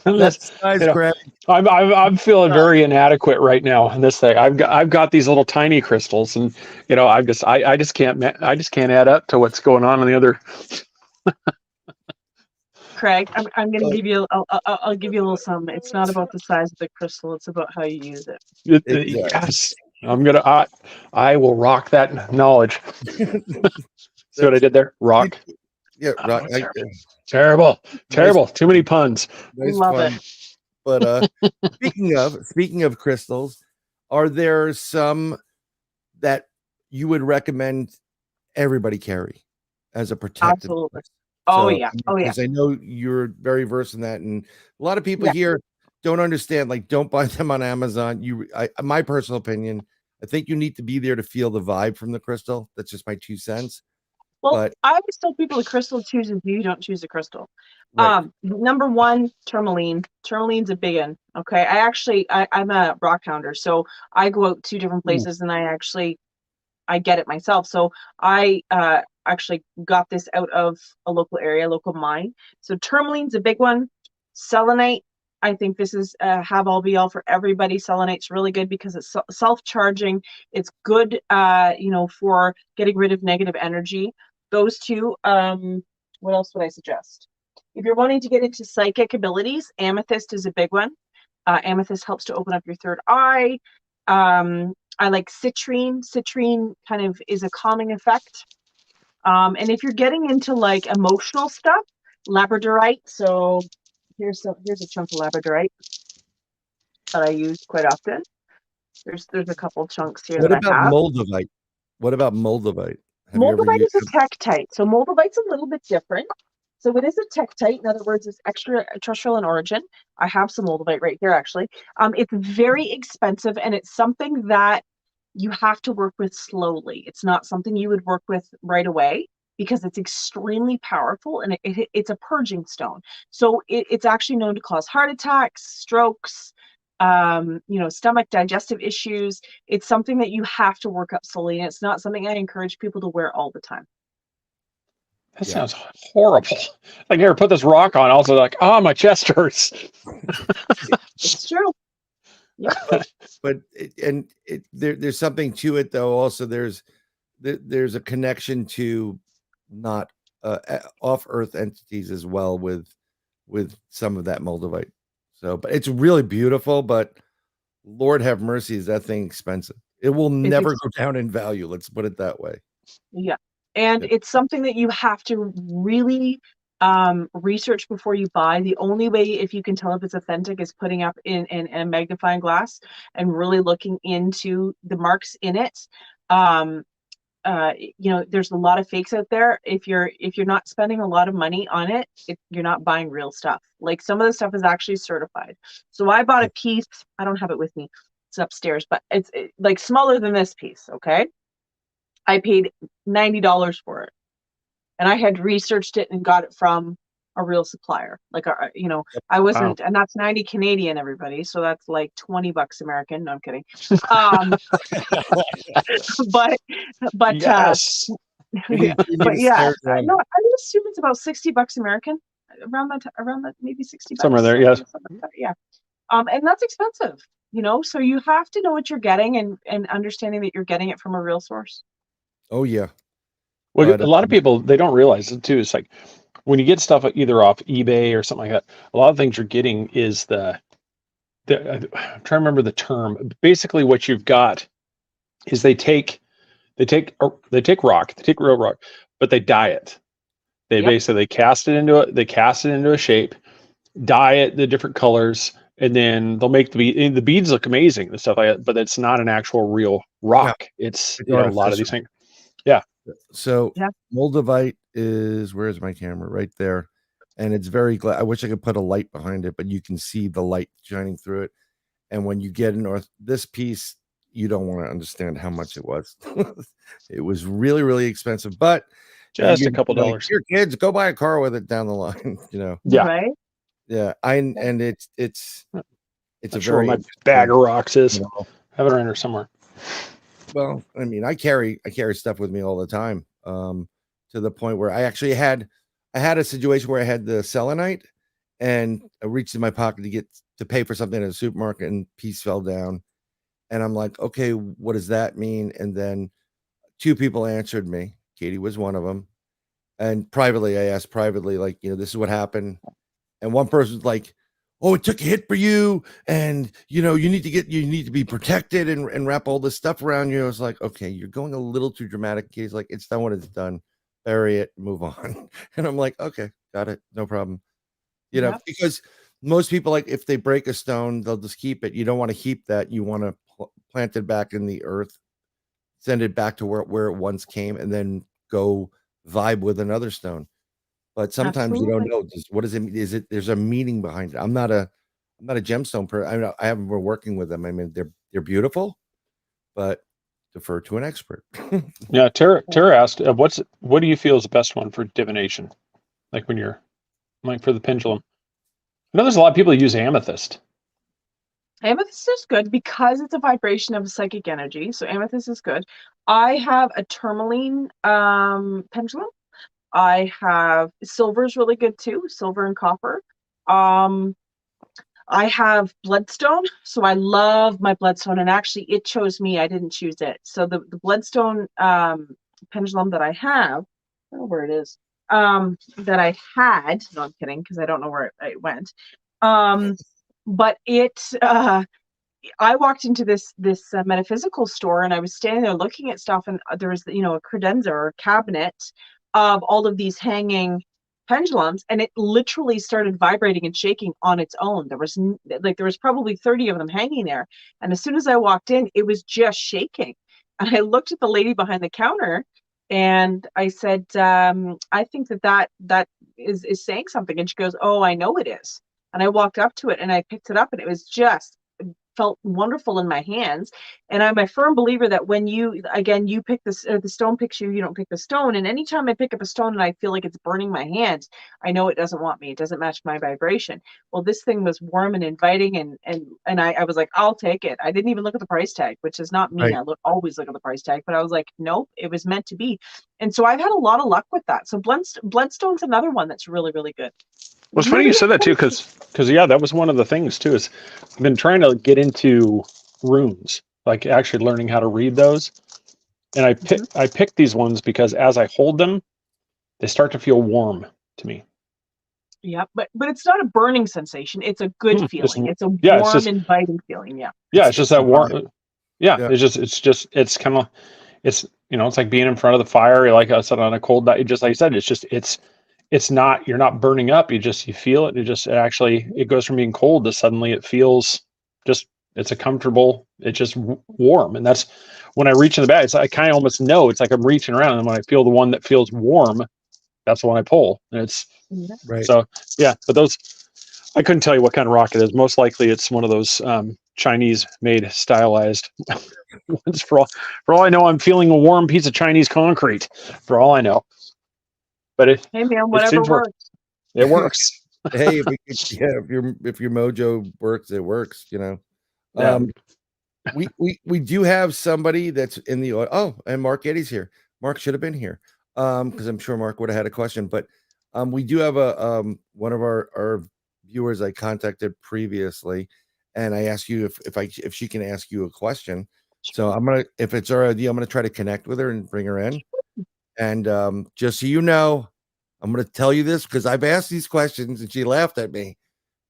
That's size, Greg. I'm feeling very inadequate right now in this thing. I've got these little tiny crystals, and I just can't add up to what's going on the other. Craig, I'm going to give you. I'll give you a little something. It's not about the size of the crystal; it's about how you use it. Yes, I will rock that knowledge. See what I did there? Rock. Yeah, rock. Terrible. Too many puns. Nice Love fun. it. But speaking of crystals, are there some that you would recommend everybody carry as a protective? Absolutely. Oh yeah. Because I know you're very versed in that, and a lot of people here don't understand. Like, don't buy them on Amazon. My personal opinion, I think you need to be there to feel the vibe from the crystal. That's just my 2 cents. Well, But I always tell people the crystal chooses you, don't choose the crystal. Right. Number one, tourmaline. Tourmaline's a big one. Okay. I'm a rock hounder, so I go out 2 different places and I get it myself. So I actually got this out of a local area, local mine. So tourmaline's a big one. Selenite, I think this is have all be all for everybody. Selenite's really good because it's self-charging. It's good, for getting rid of negative energy. Those 2. What else would I suggest? If you're wanting to get into psychic abilities, amethyst is a big one. Amethyst helps to open up your third eye. I like citrine. Citrine kind of is a calming effect. And if you're getting into like emotional stuff, labradorite. So here's a chunk of labradorite that I use quite often. There's a couple chunks here. What that about I have. moldavite? What about moldavite? Have you ever Moldavite is used a tektite. So moldavite's a little bit different. So it is a tektite. In other words, it's extraterrestrial in origin. I have some moldavite right here, actually. It's very expensive, and it's something that you have to work with slowly. It's not something you would work with right away, because it's extremely powerful, and it's a purging stone. So it's actually known to cause heart attacks, strokes, stomach digestive issues. It's something that you have to work up slowly, and it's not something I encourage people to wear all the time. That sounds horrible. I never put this rock on. Also, like, my chest hurts. It's true. Yeah. But there's something to it, though. Also, there's a connection to not off-Earth entities as well with some of that moldavite. So, but it's really beautiful. But Lord have mercy, is that thing expensive? It will never go down in value. Let's put it that way. Yeah. And it's something that you have to really research before you buy. The only way, if you can tell if it's authentic, is putting up in a magnifying glass and really looking into the marks in it. There's a lot of fakes out there. If you're not spending a lot of money on it, you're not buying real stuff. Like, some of the stuff is actually certified. So I bought a piece. I don't have it with me. It's upstairs, but it's like smaller than this piece. Okay. I paid $90 for it, and I had researched it and got it from a real supplier. Like, I wasn't, and that's 90 Canadian, everybody. So that's like $20 American. No, I'm kidding. But Yes. You need But to yeah, stare I down. know. I would assume it's about $60 American, around that maybe $60. Somewhere there, yes. Something like that, yeah. And that's expensive, so you have to know what you're getting and understanding that you're getting it from a real source. Oh yeah, Well, but a lot of people, they don't realize it too. It's like when you get stuff either off eBay or something like that, a lot of things you're getting is I'm trying to remember the term. Basically, what you've got is they take rock, they take real rock, but they dye it. They Yep. basically cast it into a shape, dye it the different colors, and then they'll make the beads look amazing and stuff like that. But it's not an actual real rock. It's it's a lot of these artificial. things. So Yeah. Moldavite is, where's my camera? Right there. And it's very I wish I could put a light behind it, but you can see the light shining through it. And when you get this piece, you don't want to understand how much it was. It was really, really expensive, but Just a couple dollars. Your kids, go buy a car with it down the line, Yeah. Right. Yeah. And it's Not a sure where very my bag of rocks is. you know, I have it around here somewhere. well, I mean, I carry stuff with me all the time. To the point where I actually had a situation where I had the selenite and I reached in my pocket to pay for something at a supermarket and piece fell down. And I'm like, okay, what does that mean? And then two people answered me. Katie was one of them. And privately, I asked like, this is what happened. And one person's like, oh, it took a hit for you. And, you need to be protected and wrap all this stuff around you. I was like, okay, you're going a little too dramatic. Katie's like, it's done when it's done. Bury it, move on. And I'm like, okay, got it. No problem. Yep. Because most people, like, if they break a stone, they'll just keep it. You don't want to keep that. You want to plant it back in the earth, send it back to where it once came, and then go vibe with another stone. But sometimes you don't know. What does it mean? There's a meaning behind it. I'm not a gemstone person. I haven't been working with them. I mean, they're beautiful, but defer to an expert. Yeah, Tara asked, what do you feel is the best one for divination? Like when you're for the pendulum. I know there's a lot of people who use amethyst. Amethyst is good because it's a vibration of psychic energy. So amethyst is good. I have a tourmaline pendulum. I have silver is really good too, silver and copper. I have bloodstone, so I love my bloodstone, and actually it chose me. I didn't choose it. So the bloodstone pendulum that I have, I don't know where it is, that I had, no, I'm kidding, because I don't know where it went. But I walked into this metaphysical store, and I was standing there looking at stuff, and there was a credenza or cabinet of all of these hanging pendulums, and it literally started vibrating and shaking on its own. There was probably 30 of them hanging there, and as soon as I walked in, it was just shaking. And I looked at the lady behind the counter, and I said, I think that is saying something. And she goes, oh, I know it is. And I walked up to it and I picked it up, and it was just felt wonderful in my hands. And I'm a firm believer that when you pick this, the stone picks you, you don't pick the stone. And anytime I pick up a stone and I feel like it's burning my hands, I know it doesn't want me. It doesn't match my vibration. Well, this thing was warm and inviting, and I was like, I'll take it. I didn't even look at the price tag, which is not me. Right. I always look at the price tag, but I was like, nope, it was meant to be. And so I've had a lot of luck with that. So bloodstone's another one that's really, really good. Well, it's funny you said that too, because yeah, that was one of the things too. Is I've been trying to get into runes, like actually learning how to read those. And I picked these ones because as I hold them, they start to feel warm to me. Yeah, but it's not a burning sensation. It's a good feeling. It's a warm, inviting feeling. Yeah. Yeah, it's just that warm. Yeah, Yeah. it's kind of, it's like being in front of the fire. Like I said, on a cold night, just like I said, it's not, you're not burning up. You feel it. It goes from being cold to suddenly it feels it's just warm. And that's when I reach in the bag. It's, I kind of almost know it's like I'm reaching around, and when I feel the one that feels warm, that's the one I pull. And it's Right. So yeah, but those, I couldn't tell you what kind of rock it is. Most likely it's one of those Chinese made stylized ones. For all I know, I'm feeling a warm piece of Chinese concrete, for all I know. But hey man, whatever works. It works. Hey, if your mojo works, it works. Yeah. We do have somebody that's in the oh, and Mark Eddy's here. Mark should have been here. because I'm sure Mark would have had a question, but we do have a one of our viewers I contacted previously, and I asked you if she can ask you a question. So I'm gonna, if it's our idea, I'm gonna try to connect with her and bring her in. And just so you know, I'm gonna tell you this because I've asked these questions and she laughed at me.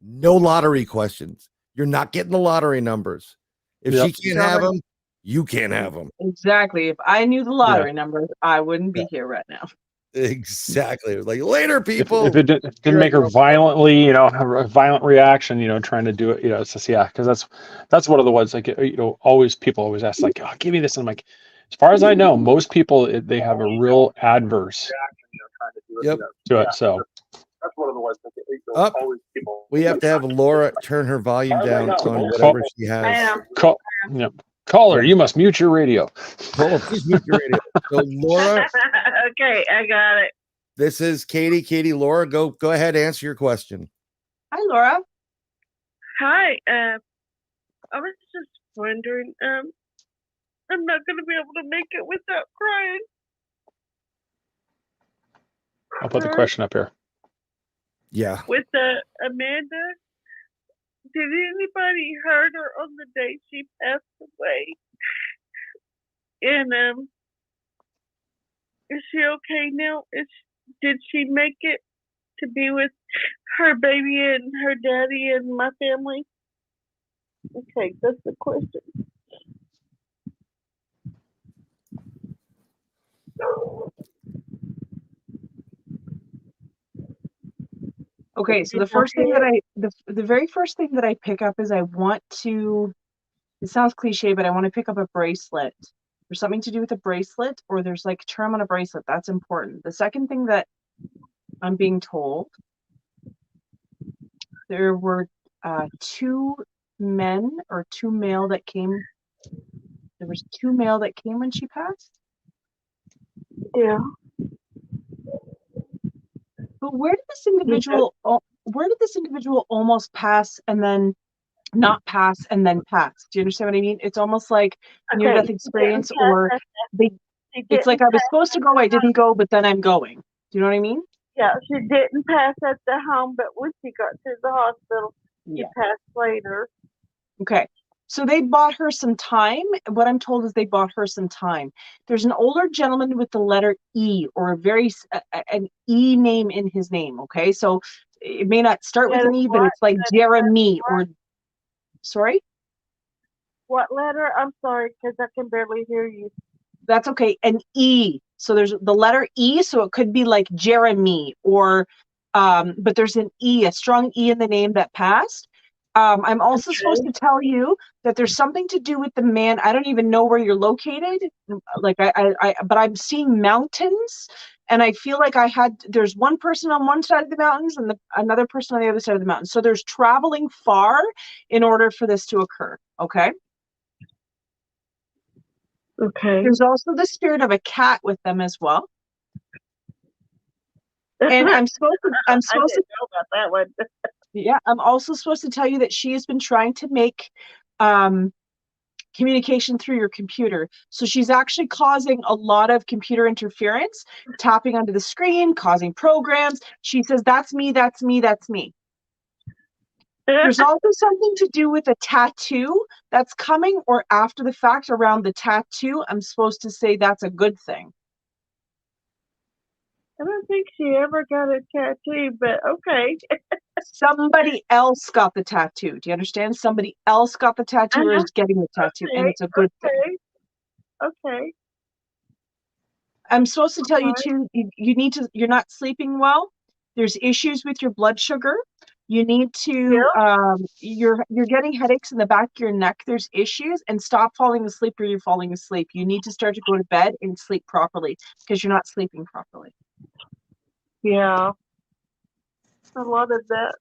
No lottery questions. You're not getting the lottery numbers. If Yep. she can't have them, you can't have them. Exactly. If I knew the lottery numbers, I wouldn't be here right now. Exactly. It was like later, If people. it didn't make her violently, have a violent reaction, trying to do it, it's just, because that's one of the ones, like, always people always ask, like, oh, give me this. And I'm like, as far as I know, most people, they have a real adverse Yep. to it. So That's one of the ones that Up. always people. We have to have Laura turn her volume down on whatever she has. Caller, you must mute your radio. Hold on, please mute your radio. So Laura, Okay, I got it. this is Katie. Katie, Laura, go ahead, answer your question. Hi, Laura. Hi. I was just wondering. I'm not gonna be able to make it without crying. I'll put the question up here. Yeah. With Amanda, did anybody hurt her on the day she passed away? And is she okay now? Did she make it to be with her baby and her daddy and my family? Okay, that's the question. Okay, so the first thing that the very first thing that I pick up is I want to, it sounds cliche, but I want to pick up a bracelet. There's something to do with a bracelet, or there's like a term on a bracelet. That's important. The second thing that I'm being told, there were two men or two male that came. There was two male that came when she passed. Yeah. But where did this individual almost pass and then not pass and then pass? Do you understand what I mean? It's almost like near-death experience, or it's like I was supposed to go, I didn't go, but then I'm going. Do you know what I mean? Yeah, she didn't pass at the home, but when she got to the hospital, she passed later. Okay. So they bought her some time. What I'm told is they bought her some time. There's an older gentleman with the letter E, or an E name in his name. Okay. So it may not start with an E, but it's like Jeremy or, sorry? What letter? I'm sorry, because I can barely hear you. That's okay. An E. So there's the letter E. So it could be like Jeremy or, but there's an E, a strong E in the name that passed. I'm also supposed to tell you that there's something to do with the man. I don't even know where you're located. Like but I'm seeing mountains, and I feel like there's one person on one side of the mountains and another person on the other side of the mountain. So there's traveling far in order for this to occur. Okay. Okay. There's also the spirit of a cat with them as well. And I'm supposed to I didn't know about that one. Yeah, I'm also supposed to tell you that she has been trying to make communication through your computer. So she's actually causing a lot of computer interference, tapping onto the screen, causing programs. She says, that's me, that's me, that's me. There's also something to do with a tattoo that's coming, or after the fact around the tattoo. I'm supposed to say that's a good thing. I don't think she ever got a tattoo, but okay. Somebody else got the tattoo. Do you understand? Somebody else got the tattoo or is getting the tattoo, and it's a good thing. Okay. I'm supposed to tell you too, you're not sleeping well. There's issues with your blood sugar. You need to, you're getting headaches in the back of your neck. There's issues, and stop falling asleep or you're falling asleep. You need to start to go to bed and sleep properly because you're not sleeping properly. Yeah. A lot of that.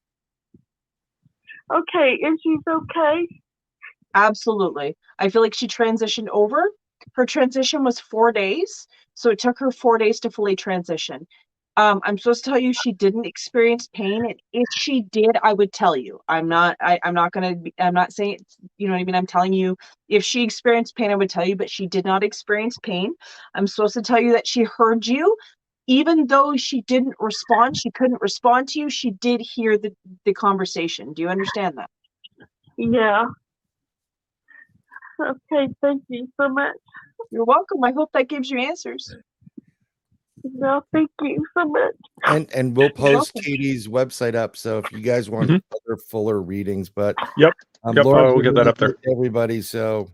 Okay, and she's okay? Absolutely. I feel like she transitioned over. Her transition was 4 days, so it took her 4 days to fully transition. I'm supposed to tell you she didn't experience pain, and if she did, I would tell you. I'm not I'm not saying it's, you know what I mean? I'm telling you, if she experienced pain, I would tell you, but she did not experience pain. I'm supposed to tell you that she heard you. Even though she didn't respond, she couldn't respond to you, she did hear the conversation. Do you understand that? Yeah. Okay, thank you so much. You're welcome. I hope that gives you answers. No, thank you so much. And we'll post welcome. Katie's website up. So if you guys want Mhm. other fuller readings, but Yep. Yep, Laura's we'll get that really up there. good to everybody. So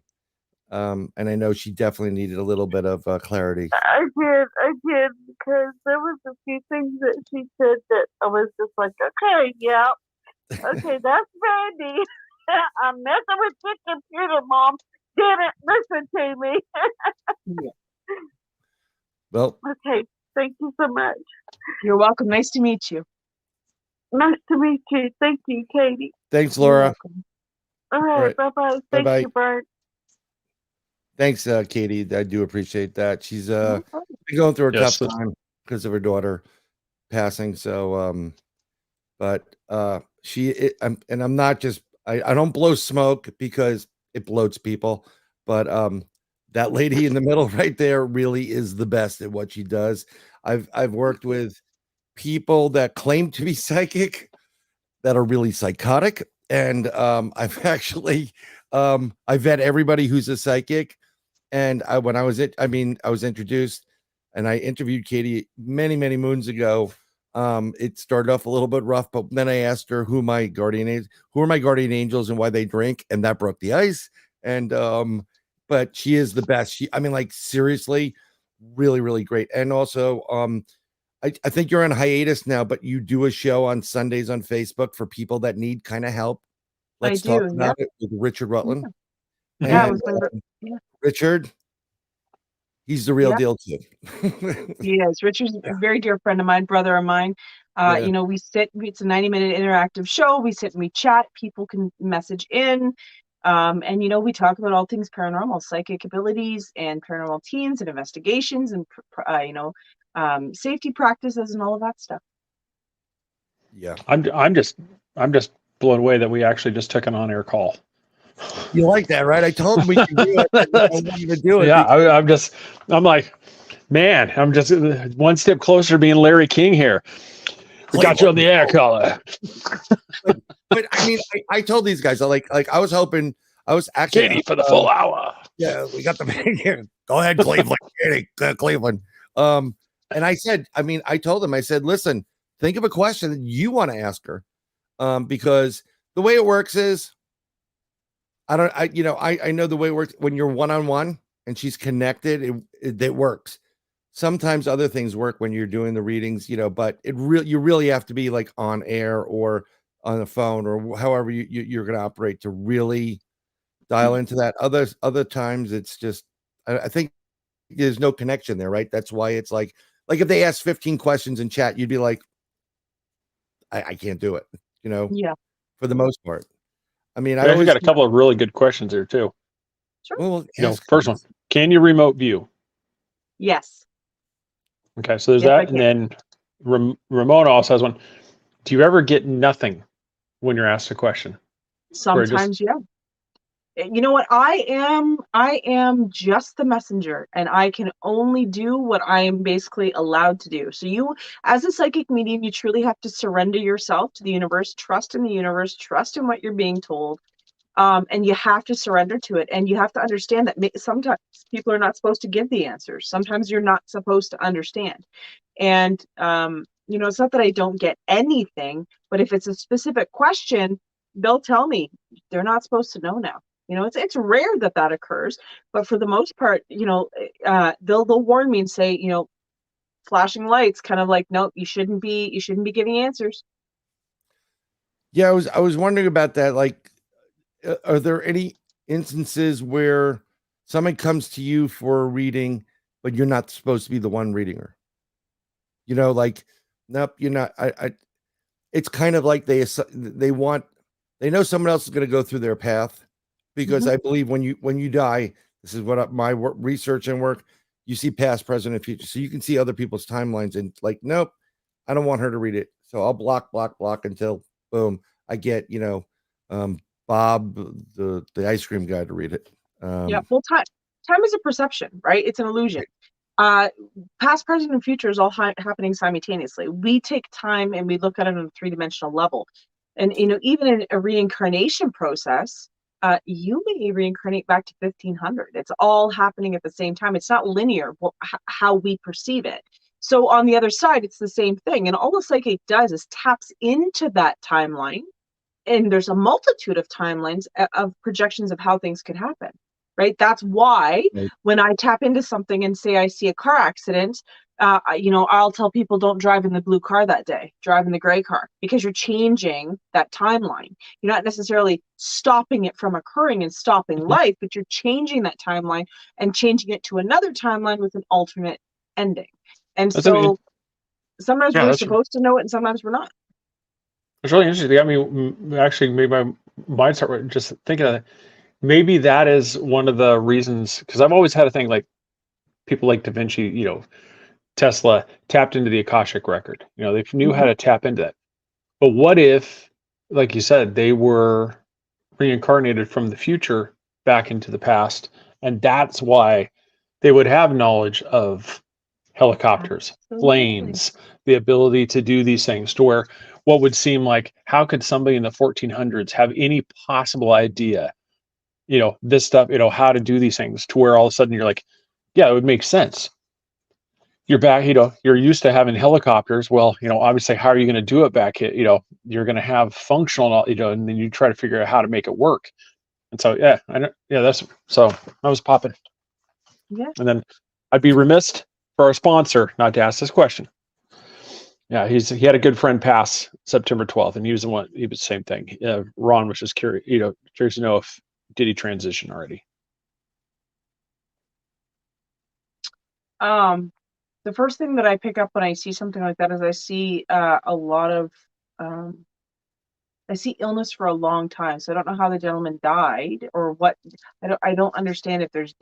and I know she definitely needed a little bit of clarity. I did, because there was a few things that she said that I was just like, okay, yeah, okay, that's Randy. I'm messing with your computer, Mom. Didn't listen to me. Well, Okay, thank you so much. You're welcome. Nice to meet you. Nice to meet you. Thank you, Katie. thanks, You're Laura. welcome. All right, right. bye-bye. Thank Bye-bye. you, Bert. Thanks, Katie. I do appreciate that. She's No problem. been going through a Yes. tough time because of her daughter passing. So but I'm not just I don't blow smoke because it bloats people, but that lady in the middle right there really is the best at what she does. I've worked with people that claim to be psychic that are really psychotic, and I've actually I vet everybody who's a psychic. And I was introduced, and I interviewed Katie many moons ago. It started off a little bit rough, but then I asked her who are my guardian angels and why they drink, and that broke the ice. And but she is the best. Like, seriously, really great. And also, I think you're on hiatus now, but you do a show on Sundays on Facebook for people that need kind of help. Let's talk do, about it with Richard Rutland. Yeah, it And was yeah. Richard, he's the real Yeah. deal too. He is. Richard's a very dear friend of mine, brother of mine. Yeah. You know, it's a 90-minute interactive show. We sit and we chat. People can message in. And, you know, we talk about all things paranormal, psychic abilities and paranormal teams and investigations and, safety practices and all of that stuff. Yeah. I'm just blown away that we actually just took an on-air call. You like that, right? I told him we could do it. I wanted to do it. Yeah, I'm like, man, I'm just one step closer to being Larry King here. We got you on the air, caller. But I mean, I told these guys, I was hoping, I was actually Katie for the full hour. Yeah, we got the man here. Go ahead, Cleveland. Katie, Cleveland. And I said, I told him, I said, listen, think of a question that you want to ask her. Because the way it works is, I know the way it works when you're one-on-one and she's connected, it works. Sometimes other things work when you're doing the readings, but you really have to be like on air or on the phone or however you're going to operate to really dial into that. Other times it's just, I think there's no connection there, right? That's why it's like if they ask 15 questions in chat, you'd be like, I can't do it, Yeah. for the most part. I always got a couple of really good questions here too. Sure. Well, first one, can you remote view? Yes. Okay, so there's Yes, I that, and then Ramona also has one. Do you ever get nothing when you're asked a question? Sometimes, yeah. You know what? I am just the messenger, and I can only do what I am basically allowed to do. So you, as a psychic medium, you truly have to surrender yourself to the universe, trust in the universe, trust in what you're being told. And you have to surrender to it. And you have to understand that sometimes people are not supposed to give the answers. Sometimes you're not supposed to understand. And, it's not that I don't get anything, but if it's a specific question, they'll tell me. They're not supposed to know now. It's rare that occurs, but for the most part, they'll warn me and say, flashing lights, kind of like, nope, you shouldn't be giving answers. Yeah, I was wondering about that. Like, are there any instances where someone comes to you for a reading, but you're not supposed to be the one reading her? Nope, you're not. It's kind of like they know someone else is going to go through their path, because I believe when you die, this is what my research and work, you see past, present, and future, so you can see other people's timelines, and like, nope, I don't want her to read it. So I'll block until boom, I get, Bob, the ice cream guy, to read it. Yeah. Well, time is a perception, right? It's an illusion. Past, present, and future is all happening simultaneously. We take time and we look at it on a three-dimensional level. And, even in a reincarnation process, you may reincarnate back to 1500. It's all happening at the same time. It's not linear, how we perceive it. So on the other side, it's the same thing. And all the psychic does is taps into that timeline. And there's a multitude of timelines of projections of how things could happen, right? That's why when I tap into something and say I see a car accident, I'll tell people don't drive in the blue car that day, drive in the gray car, because you're changing that timeline. You're not necessarily stopping it from occurring and stopping life, but you're changing that timeline and changing it to another timeline with an alternate ending. And so sometimes we're supposed to know it and sometimes we're not. It's really interesting. I mean, actually made my mind start just thinking of it. Maybe that is one of the reasons, because I've always had a thing like people like Da Vinci, Tesla tapped into the Akashic record. They knew how to tap into that. But what if, like you said, they were reincarnated from the future back into the past, and that's why they would have knowledge of helicopters, planes, the ability to do these things, to where what would seem like, how could somebody in the 1400s have any possible idea, this stuff, how to do these things, to where all of a sudden you're like, yeah, it would make sense. You're back, you're used to having helicopters. Well, obviously, how are you going to do it back here? You're going to have functional, and then you try to figure out how to make it work. And so, I was popping. Yeah. And then I'd be remiss for our sponsor not to ask this question. Yeah, he had a good friend pass September 12th, and he was the same thing. Ron was just curious, curious to know if did he transition already. The first thing that I pick up when I see something like that is I see a lot of I see illness for a long time. So I don't know how the gentleman died or what. I don't understand if there's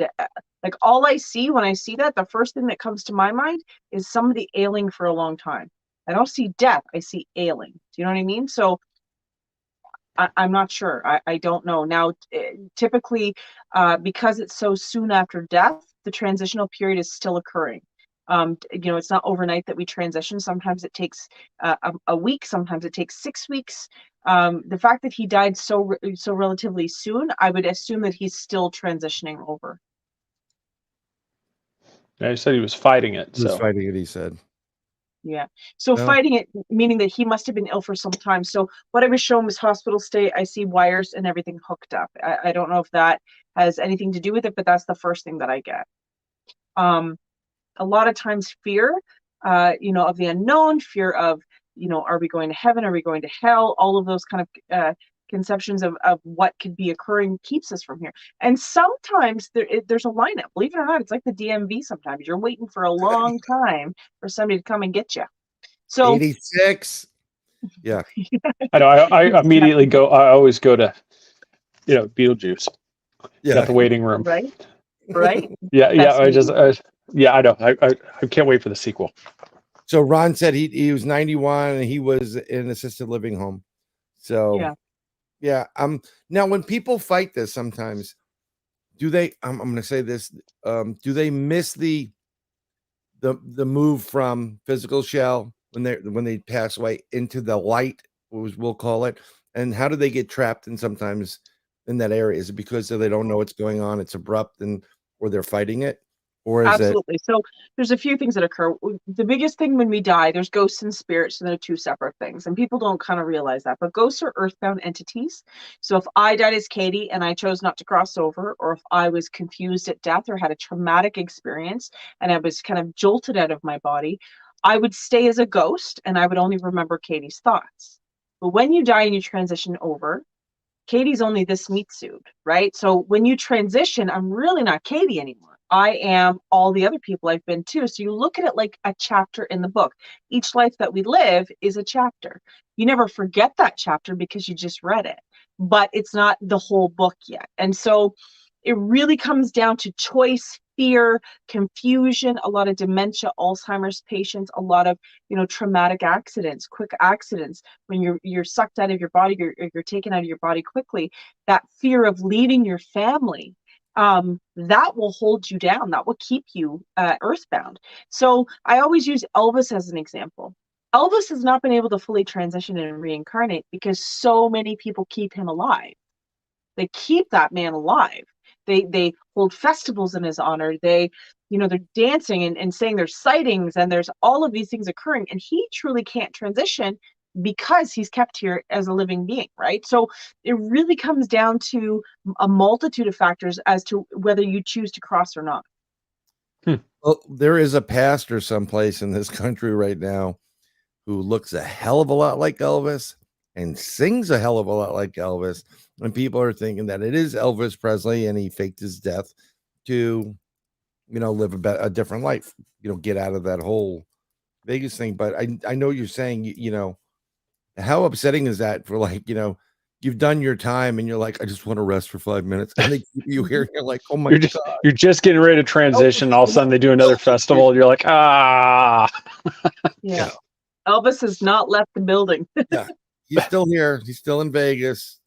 like, all I see when I see that, the first thing that comes to my mind is somebody ailing for a long time. I don't see death. I see ailing. Do you know what I mean? So I'm not sure. I don't know. Now, typically, because it's so soon after death, the transitional period is still occurring. It's not overnight that we transition. Sometimes it takes a week. Sometimes it takes 6 weeks. The fact that he died so relatively soon, I would assume that he's still transitioning over. Yeah, he said he was fighting it. He was fighting it, he said. Yeah. So fighting it, meaning that he must have been ill for some time. So what I was shown was hospital stay. I see wires and everything hooked up. I don't know if that has anything to do with it, but that's the first thing that I get. A lot of times fear, of the unknown, fear of, are we going to heaven? Are we going to hell? All of those kind of conceptions of what could be occurring keeps us from here. And sometimes there's a lineup. Believe it or not, it's like the DMV. Sometimes you're waiting for a long time for somebody to come and get you. So 86. Yeah. I know. I immediately go. I always go to, Beetlejuice. Yeah. Got the waiting room. Right. Yeah. I know. I can't wait for the sequel. So Ron said he was 91 and he was in assisted living home. So yeah. Now when people fight this, sometimes do they? I'm going to say this. Do they miss the move from physical shell when they pass away into the light, we'll call it? And how do they get trapped in sometimes in that area? Is it because they don't know what's going on? It's abrupt or they're fighting it? Or is Absolutely. So there's a few things that occur. The biggest thing when we die, there's ghosts and spirits, and they're two separate things. And people don't kind of realize that. But ghosts are earthbound entities. So if I died as Katie and I chose not to cross over, or if I was confused at death or had a traumatic experience and I was kind of jolted out of my body, I would stay as a ghost and I would only remember Katie's thoughts. But when you die and you transition over, Katie's only this meat suit, right? So when you transition, I'm really not Katie anymore. I am all the other people I've been to. So you look at it like a chapter in the book. Each life that we live is a chapter. You never forget that chapter because you just read it, but it's not the whole book yet. And so it really comes down to choice, fear, confusion, a lot of dementia, Alzheimer's patients, a lot of, traumatic accidents, quick accidents. When you're sucked out of your body, you're taken out of your body quickly, that fear of leaving your family, that will hold you down. That will keep you earthbound. So I always use Elvis as an example. Elvis has not been able to fully transition and reincarnate because so many people keep him alive. They keep that man alive. They hold festivals in his honor. They're dancing and saying there's sightings and there's all of these things occurring, and he truly can't transition because he's kept here as a living being, right? So it really comes down to a multitude of factors as to whether you choose to cross or not. Well, there is a pastor someplace in this country right now who looks a hell of a lot like Elvis and sings a hell of a lot like Elvis. And people are thinking that it is Elvis Presley and he faked his death to, live a different life, get out of that whole Vegas thing. But I know you're saying, how upsetting is that for you've done your time and you're like, I just want to rest for 5 minutes. And they keep you here. And you're like, oh my God. You're just getting ready to transition. All of a sudden they do another festival. And you're like, ah. Yeah. Elvis has not left the building. Yeah. He's still here. He's still in Vegas.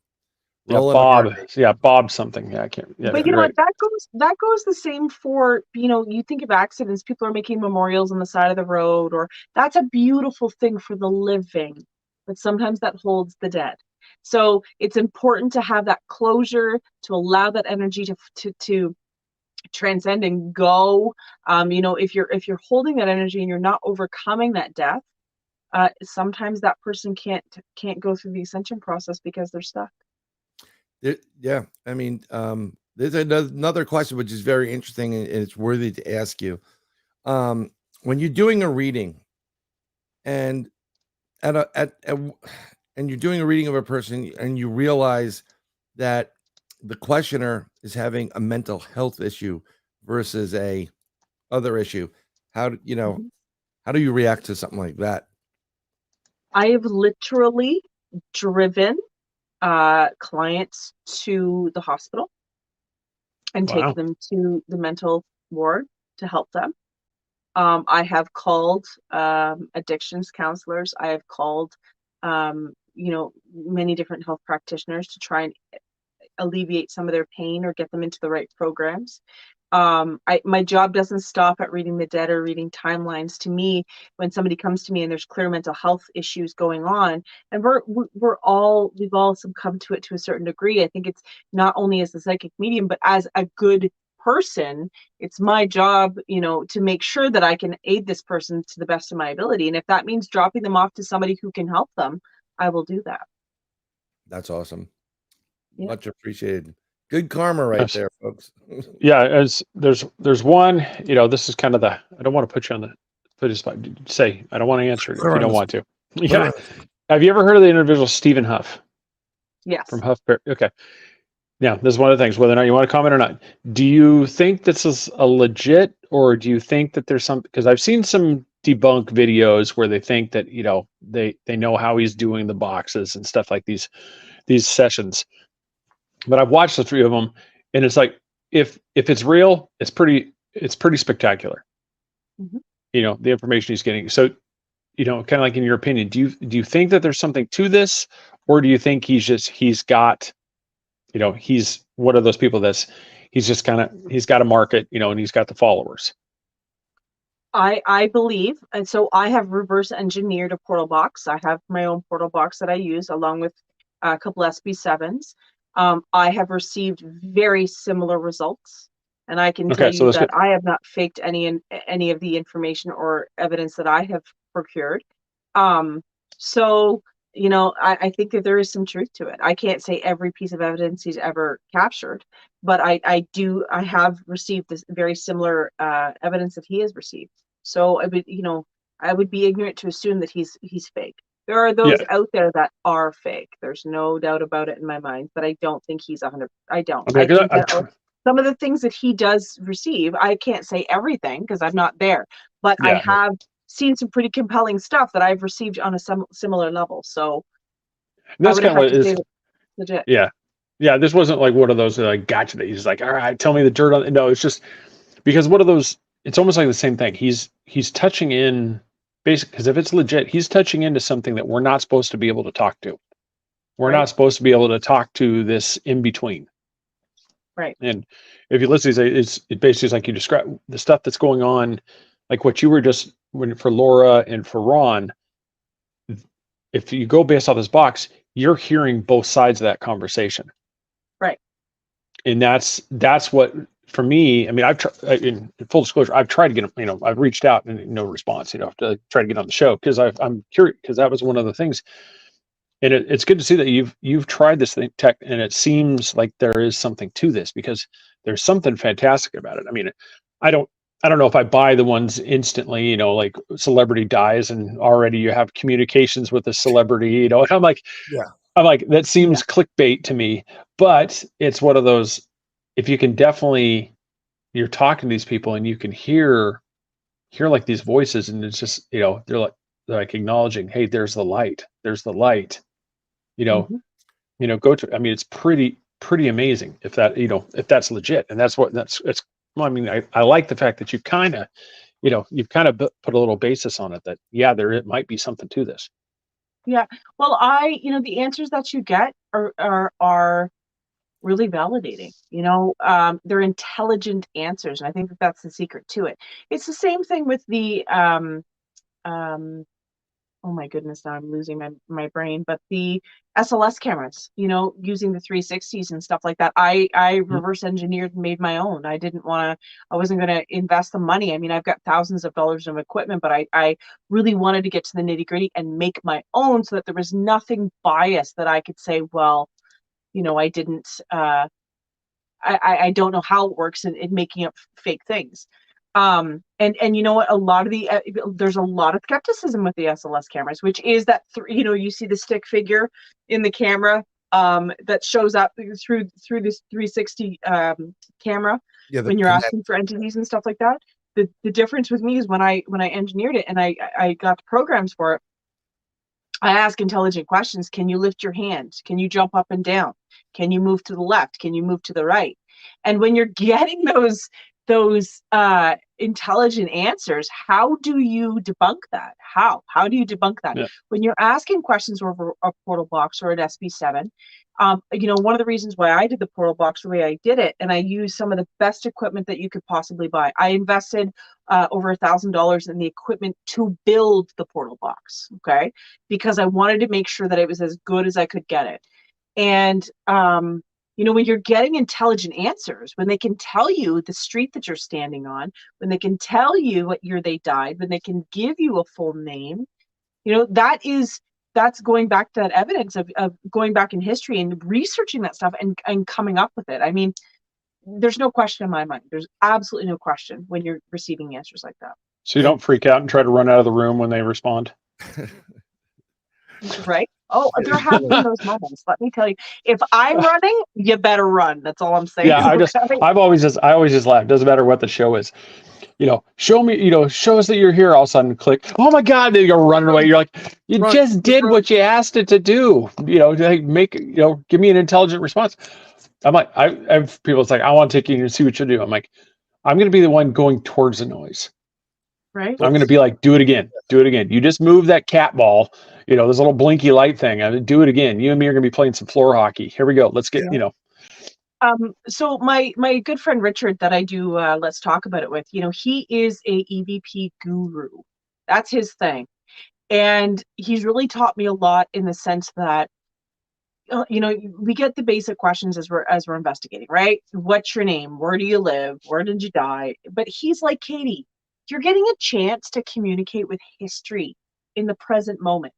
Yeah, Bob. Yeah, Bob something. Yeah, I can't. Yeah, but what, that goes the same for, you think of accidents, people are making memorials on the side of the road, or that's a beautiful thing for the living, but sometimes that holds the dead. So it's important to have that closure, to allow that energy to transcend and go. If you're holding that energy and you're not overcoming that death, sometimes that person can't go through the ascension process because they're stuck. Yeah, I mean, there's another question which is very interesting and it's worthy to ask you. When you're doing a reading, and and you're doing a reading of a person, and you realize that the questioner is having a mental health issue versus a other issue, how do you react to something like that? I have literally driven clients to the hospital and take them to the mental ward to help them. I have called addictions counselors. I have called many different health practitioners to try and alleviate some of their pain or get them into the right programs. My job doesn't stop at reading the dead or reading timelines. To me, when somebody comes to me and there's clear mental health issues going on, and we've all succumbed to it to a certain degree. I think it's not only as a psychic medium, but as a good person, it's my job, to make sure that I can aid this person to the best of my ability. And if that means dropping them off to somebody who can help them, I will do that. That's awesome. Yeah. Much appreciated. Good karma right there, folks. Yeah, as there's one, this is kind of I don't want to put you on the spot. Say, I don't want to answer it if you don't want to. Yeah. Have you ever heard of the individual Stephen Huff? Yes. From Huff. Okay. Yeah, this is one of the things, whether or not you want to comment or not. Do you think this is a legit, or do you think that there's some, because I've seen some debunk videos where they think that, they know how he's doing the boxes and stuff like these sessions. But I've watched the three of them, and it's like, if it's real, it's pretty spectacular. Mm-hmm. The information he's getting. So, kind of like in your opinion, do you think that there's something to this, or do you think he's got, he's one of those people he's got a market, and he's got the followers? I believe, and so I have reverse engineered a portal box. I have my own portal box that I use along with a couple SB7s. I have received very similar results, and I can tell you that I have not faked any of the information or evidence that I have procured. So, I think that there is some truth to it. I can't say every piece of evidence he's ever captured, but I have received this very similar evidence that he has received. So I would be ignorant to assume that he's fake. There are those out there that are fake. There's no doubt about it in my mind, but I don't think he's 100. I don't. I think that some of the things that he does receive, I can't say everything because I'm not there, but I have seen some pretty compelling stuff that I've received on a similar level. So that's kind of what it is. Legit. Yeah. This wasn't like one of those that I got you that he's like, all right, tell me the dirt on it. No, it's just because what are those? It's almost like the same thing. He's touching in, basically, because if it's legit, he's touching into something that we're not supposed to be able to talk to. We're Right. not supposed to be able to talk to this in between. Right. And if you listen, it basically is like you describe the stuff that's going on, like what you were just for Laura and for Ron. If you go based off this box, you're hearing both sides of that conversation. Right. And that's what, for me, I mean, I've tried, in full disclosure, I've tried to get, I've reached out and no response, to try to get on the show, because I'm curious, because that was one of the things. And it's good to see that you've tried this thing, tech, and it seems like there is something to this, because there's something fantastic about it. I mean, I don't know if I buy the ones instantly, like celebrity dies and already you have communications with the celebrity, and I'm like, that seems clickbait to me. But it's one of those, if you can definitely, you're talking to these people and you can hear like these voices, and it's just, they're like acknowledging, hey, there's the light. Go to, I mean, it's pretty amazing if that, if that's legit. And it's, well, I mean, I like the fact that you kind of, you've kind of put a little basis on it that, it might be something to this. Yeah. Well, the answers that you get are really validating. They're intelligent answers. And I think that's the secret to it. It's the same thing with the, oh my goodness, now I'm losing my brain, but the SLS cameras, using the 360s and stuff like that. I reverse engineered and made my own. I wasn't going to invest the money. I mean, I've got thousands of dollars of equipment, but I really wanted to get to the nitty gritty and make my own, so that there was nothing biased that I could say, well, I didn't, I don't know how it works in making up fake things. And you know what, a lot of there's a lot of skepticism with the SLS cameras, which is that, you see the stick figure in the camera, that shows up through this 360 camera, when you're asking for entities and stuff like that. The difference with me is when I engineered it and I got the programs for it, I ask intelligent questions. Can you lift your hand? Can you jump up and down? Can you move to the left? Can you move to the right? And when you're getting those intelligent answers, how do you debunk that? How do you debunk that? Yeah. When you're asking questions over a portal box or an SB7, one of the reasons why I did the portal box the way I did it, and I used some of the best equipment that you could possibly buy. I invested over $1,000 in the equipment to build the portal box, okay? Because I wanted to make sure that it was as good as I could get it. And when you're getting intelligent answers, when they can tell you the street that you're standing on, when they can tell you what year they died, when they can give you a full name, that's going back to that evidence of going back in history and researching that stuff and coming up with it. I mean, there's no question in my mind. There's absolutely no question when you're receiving answers like that. So you don't freak out and try to run out of the room when they respond. Right? Oh, there have been those moments. Let me tell you, if I'm running, you better run. That's all I'm saying. Yeah, I always just laugh. Doesn't matter what the show is. Show me, show us that you're here. All of a sudden, click. Oh my God, they go running away. You're like, you just did what you asked it to do. Give me an intelligent response. I'm like, I have people. It's like, I want to take you and see what you do. I'm like, I'm going to be the one going towards the noise. Right. I'm going to be like, do it again. Do it again. You just move that cat ball. This little blinky light thing. Do it again. You and me are going to be playing some floor hockey. Here we go. Let's get. So my good friend Richard that I do Let's Talk About It with, he is a EVP guru. That's his thing. And he's really taught me a lot in the sense that, we get the basic questions as we're investigating, right? What's your name? Where do you live? Where did you die? But he's like, Katie, you're getting a chance to communicate with history in the present moment.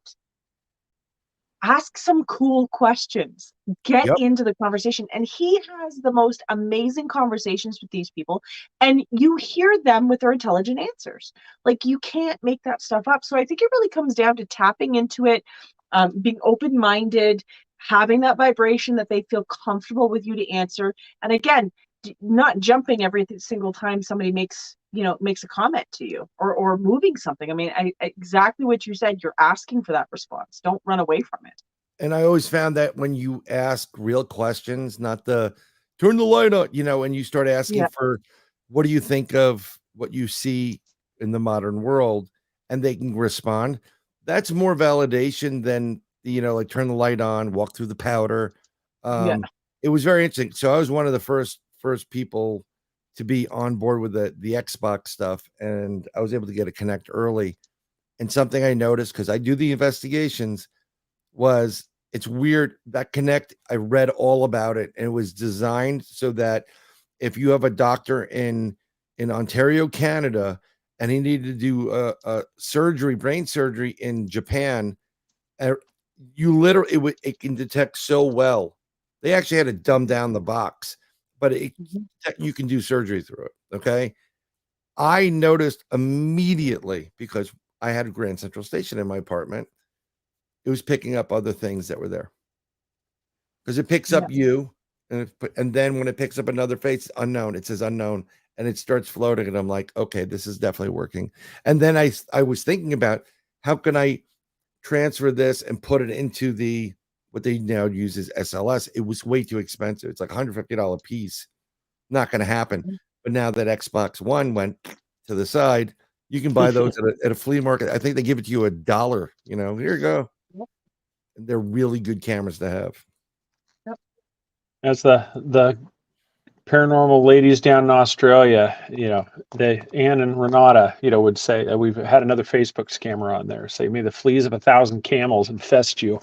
Ask some cool questions, get into the conversation. And he has the most amazing conversations with these people. And you hear them with their intelligent answers. Like, you can't make that stuff up. So I think it really comes down to tapping into it, being open-minded, having that vibration that they feel comfortable with you to answer. And again, not jumping every single time somebody makes a comment to you or moving something. I mean, exactly what you said, you're asking for that response. Don't run away from it. And I always found that when you ask real questions, not the turn the light on, and you start asking for what do you think of what you see in the modern world? And they can respond. That's more validation than, like turn the light on, walk through the powder. Yeah. It was very interesting. So I was one of the first people to be on board with the Xbox stuff, and I was able to get a connect early. And something I noticed, because I do the investigations, was it's weird that connect. I read all about it, and it was designed so that if you have a doctor in Ontario, Canada, and he needed to do a surgery, brain surgery in Japan, you literally it can detect so well. They actually had to dumb down the box, but you can do surgery through it. Okay, I noticed immediately because I had a Grand Central Station in my apartment. It was picking up other things that were there because it picks up you, and then when it picks up another face, unknown, it says unknown, and it starts floating, and I'm like, okay, this is definitely working. And then I was thinking about how can I transfer this and put it into what they now use as SLS. It was way too expensive. It's like $150 piece. Not going to happen. But now that Xbox One went to the side, you can buy those at a flea market. I think they give it to you $1. Here you go. They're really good cameras to have. As the paranormal ladies down in Australia, Anne and Renata, would say, we've had another Facebook scammer on there say, may the fleas of 1,000 camels infest you.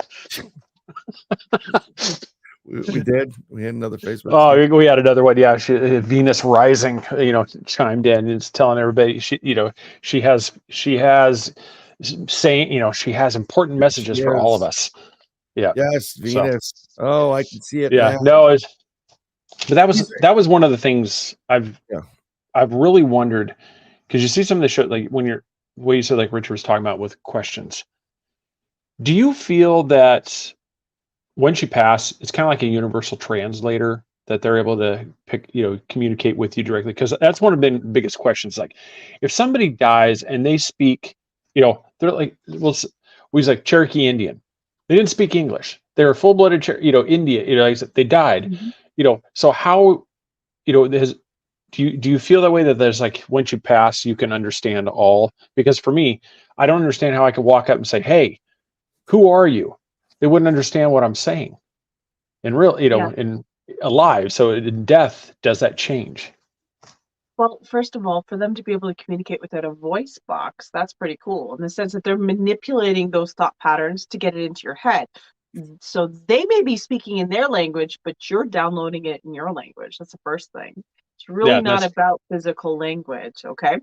We did. We had another Facebook. Oh, we had another one. Yeah, Venus Rising, chimed in. It's telling everybody she has saying, she has important messages for all of us. Yeah. Yes, Venus. So, oh, I can see it. Yeah. Now. No, but that was one of the things I've really wondered, because you see some of the show, like what you said, like Richard was talking about with questions. Do you feel that when she passed, it's kind of like a universal translator that they're able to communicate with you directly? Because that's one of the biggest questions. Like, if somebody dies and they speak, they're like, well, we was like Cherokee Indian. They didn't speak English. They were full-blooded, India. They died. Mm-hmm. So how, do you feel that way, that there's like once you pass, you can understand all? Because for me, I don't understand how I could walk up and say, "Hey, who are you?" They wouldn't understand what I'm saying. In real, in alive. So in death, does that change? Well, first of all, for them to be able to communicate without a voice box, that's pretty cool in the sense that they're manipulating those thought patterns to get it into your head. So they may be speaking in their language, but you're downloading it in your language. That's the first thing. It's really not about physical language, okay?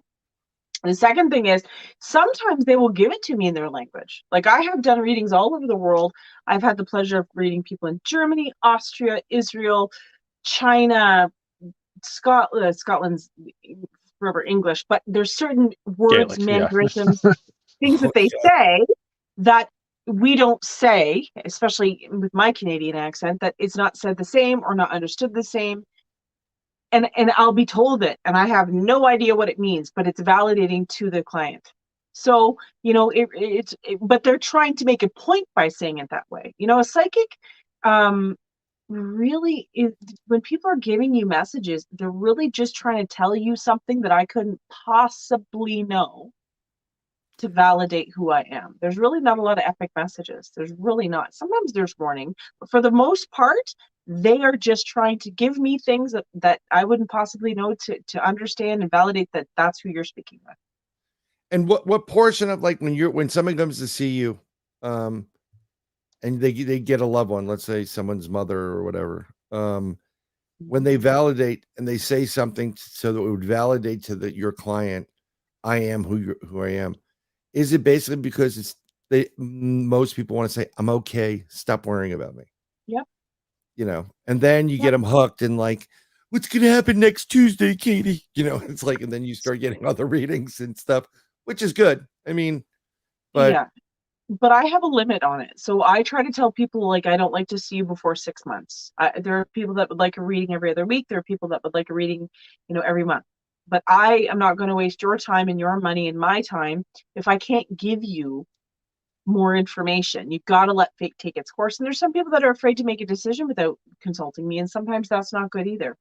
The second thing is sometimes they will give it to me in their language. Like, I have done readings all over the world. I've had the pleasure of reading people in Germany, Austria, Israel, China, Scotland's forever English, but there's certain words, mannerisms, things that they say that we don't say, especially with my Canadian accent, that it's not said the same or not understood the same. And I'll be told it, and I have no idea what it means, but it's validating to the client. So, but they're trying to make a point by saying it that way. A psychic, really is, when people are giving you messages, they're really just trying to tell you something that I couldn't possibly know to validate who I am. There's really not a lot of epic messages. There's really not. Sometimes there's warning, but for the most part, they are just trying to give me things that I wouldn't possibly know to understand and validate that that's who you're speaking with. And what portion of, like, when someone comes to see you, and they get a loved one, let's say someone's mother or whatever, when they validate and they say something so that it would validate to your client, I am who I am. Is it basically because most people want to say, I'm okay, stop worrying about me? Yep. And then you get them hooked and like, what's going to happen next Tuesday, Katie? It's like, and then you start getting other readings and stuff, which is good. I mean, but I have a limit on it. So I try to tell people, like, I don't like to see you before 6 months. There are people that would like a reading every other week. There are people that would like a reading, every month. But I am not going to waste your time and your money and my time if I can't give you more information. You've got to let fate take its course. And there's some people that are afraid to make a decision without consulting me. And sometimes that's not good either.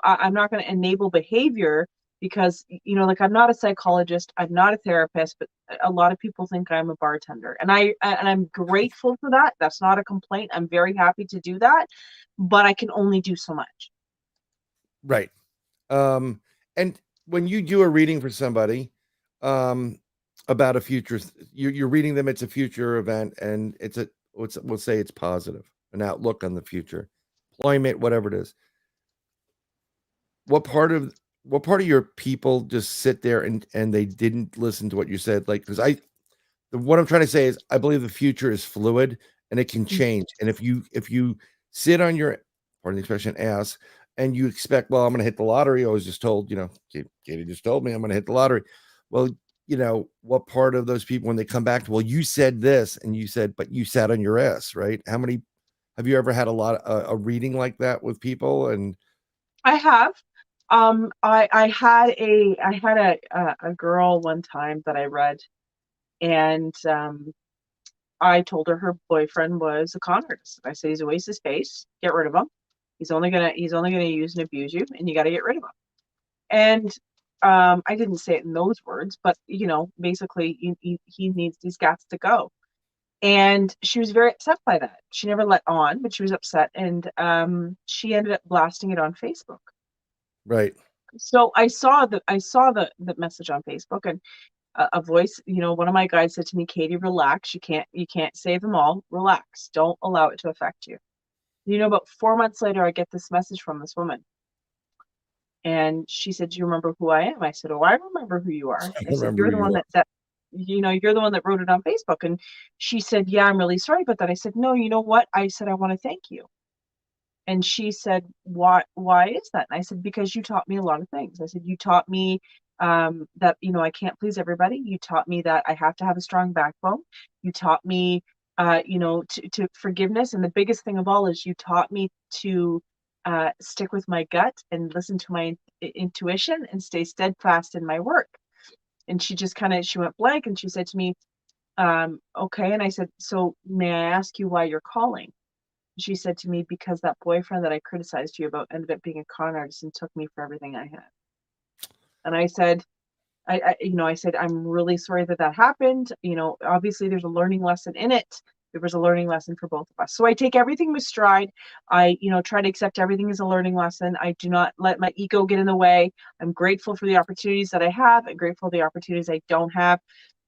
I'm not going to enable behavior because, like, I'm not a psychologist, I'm not a therapist, but a lot of people think I'm a bartender. And I'm grateful for that. That's not a complaint. I'm very happy to do that, but I can only do so much. Right. And when you do a reading for somebody, about a future, you're reading them, it's a future event, and we'll say it's positive, an outlook on the future, employment, whatever it is. What part of your people just sit there and they didn't listen to what you said? Like, because what I'm trying to say is, I believe the future is fluid and it can change. And if you sit on your, pardon the expression, ass, and you expect, well, I'm going to hit the lottery. I was just told, Katie just told me I'm going to hit the lottery. Well, what part of those people, when they come back to, well, you said this, and you said, but you sat on your ass, right? How many have you ever had a reading like that with people? And I have. I had a girl one time that I read, and I told her boyfriend was a con artist. I said, he's a waste of space. Get rid of him. He's only gonna use and abuse you, and you got to get rid of him. And I didn't say it in those words, but basically, he needs these guys to go. And she was very upset by that. She never let on, but she was upset, and she ended up blasting it on Facebook. right. So I saw the message on Facebook, and a voice, one of my guys said to me, Katie, relax. You can't save them all. Relax. Don't allow it to affect you. About 4 months later, I get this message from this woman. And she said, do you remember who I am? I said, oh, I remember who you are. I said, you're the one that you're the one that wrote it on Facebook. And she said, yeah, I'm really sorry about that. I said, no, you know what? I said, I want to thank you. And she said, why is that? And I said, because you taught me a lot of things. I said, you taught me that, I can't please everybody. You taught me that I have to have a strong backbone. You taught me, to forgiveness. And the biggest thing of all is you taught me to stick with my gut and listen to my intuition and stay steadfast in my work. And she just she went blank, and she said to me, okay. And I said, so may I ask you why you're calling? She said to me, because that boyfriend that I criticized you about ended up being a con artist and took me for everything I had. And I said, I said, I'm really sorry that happened. Obviously there's a learning lesson in it. There was a learning lesson for both of us. So I take everything with stride. I, try to accept everything as a learning lesson. I do not let my ego get in the way. I'm grateful for the opportunities that I have. I'm grateful for the opportunities I don't have.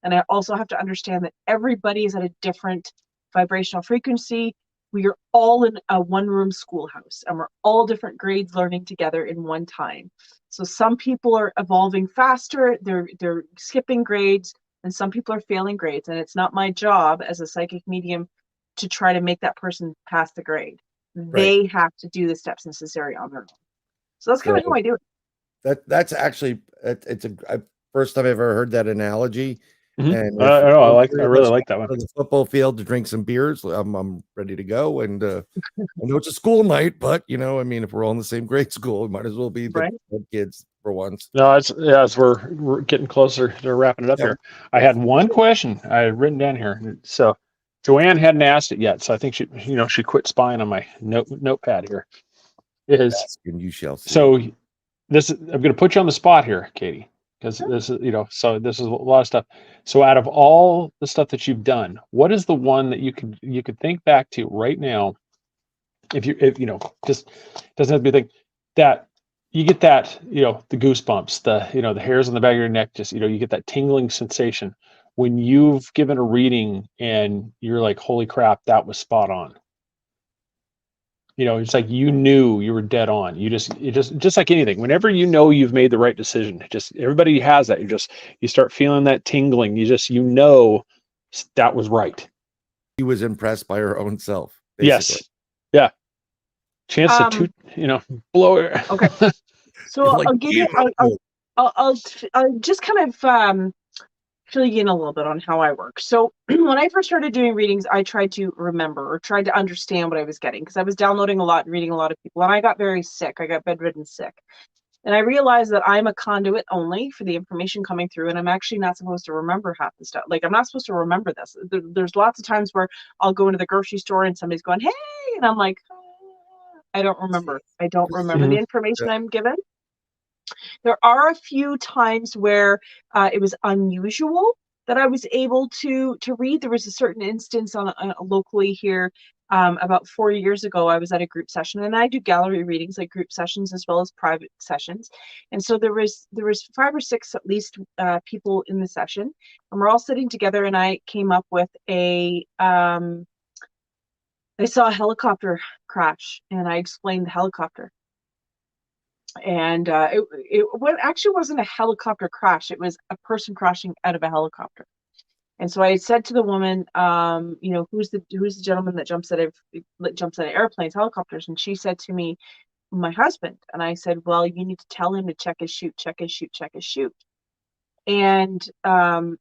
And I also have to understand that everybody is at a different vibrational frequency. We are all in a one-room schoolhouse, and we're all different grades learning together in one time. So some people are evolving faster, they're skipping grades, and some people are failing grades. And it's not my job as a psychic medium to try to make that person pass the grade. They have to do the steps necessary on their own. So that's kind of how I do it. That's actually, it's a first time I've ever heard that analogy. Mm-hmm. And I really like that one. To the football field to drink some beers, I'm ready to go. And I know it's a school night, but if we're all in the same grade school, it might as well be the kids for once. No, as we're getting closer to wrapping it up here. I had one question I had written down here. So Joanne hadn't asked it yet, so I think she quit spying on my notepad here. And you shall see. So I'm going to put you on the spot here, Katie, because this is so this is a lot of stuff. So out of all the stuff that you've done, what is the one that you could think back to right now? If just doesn't have to be a thing that you get that the goosebumps, the hairs on the back of your neck, just you get that tingling sensation when you've given a reading and you're like, holy crap, that was spot on. It's like you knew you were dead on. You just like anything. Whenever you've made the right decision, just everybody has that. You start feeling that tingling. That was right. She was impressed by her own self. Basically. Yes. Yeah. Chance to blow her. Okay. So I'll give you. I'll just kind of fill you in a little bit on how I work. So when I first started doing readings, I tried to remember or tried to understand what I was getting, because I was downloading a lot and reading a lot of people, and I got very sick. I got bedridden sick. And I realized that I'm a conduit only for the information coming through, and I'm actually not supposed to remember half the stuff. Like, I'm not supposed to remember this. There's lots of times where I'll go into the grocery store and somebody's going, "Hey," and I'm like, I don't remember. I don't remember the information I'm given. There are a few times where it was unusual that I was able to read. There was a certain instance on locally here about 4 years ago. I was at a group session, and I do gallery readings, like group sessions as well as private sessions. And so there was 5 or 6 at least people in the session, and we're all sitting together. And I came up with I saw a helicopter crash, and I explained the helicopter. And it actually wasn't a helicopter crash. It was a person crashing out of a helicopter. And so I said to the woman, who's the gentleman that jumps out of airplanes, helicopters? And she said to me, my husband. And I said, well, you need to tell him to check his chute, check his chute, check his chute. And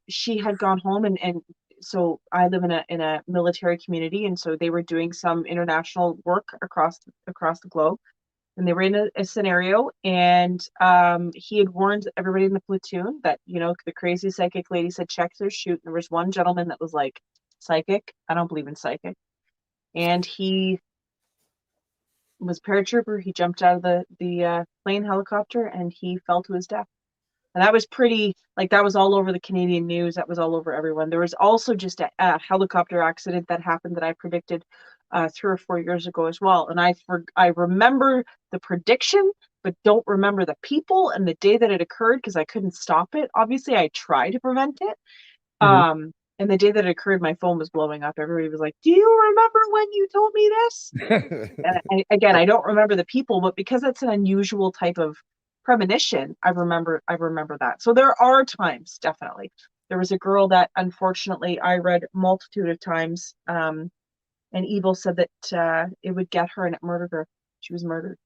she had gone home, and so I live in a military community, and so they were doing some international work across the globe. And they were in a scenario, and he had warned everybody in the platoon that, the crazy psychic lady said, check their chute. And there was one gentleman that was like, psychic? I don't believe in psychic. And he was paratrooper. He jumped out of the plane helicopter, and he fell to his death. And that was pretty, that was all over the Canadian news. That was all over everyone. There was also just a helicopter accident that happened that I predicted 3 or 4 years ago as well. And I remember the prediction, but don't remember the people and the day that it occurred, because I couldn't stop it. Obviously, I tried to prevent it. And the day that it occurred, my phone was blowing up. Everybody was like, do you remember when you told me this? And I don't remember the people, but because it's an unusual type of premonition, I remember that. So there are times, definitely. There was a girl that unfortunately I read multitude of times, and evil said that it would get her, and it murdered her. She was murdered.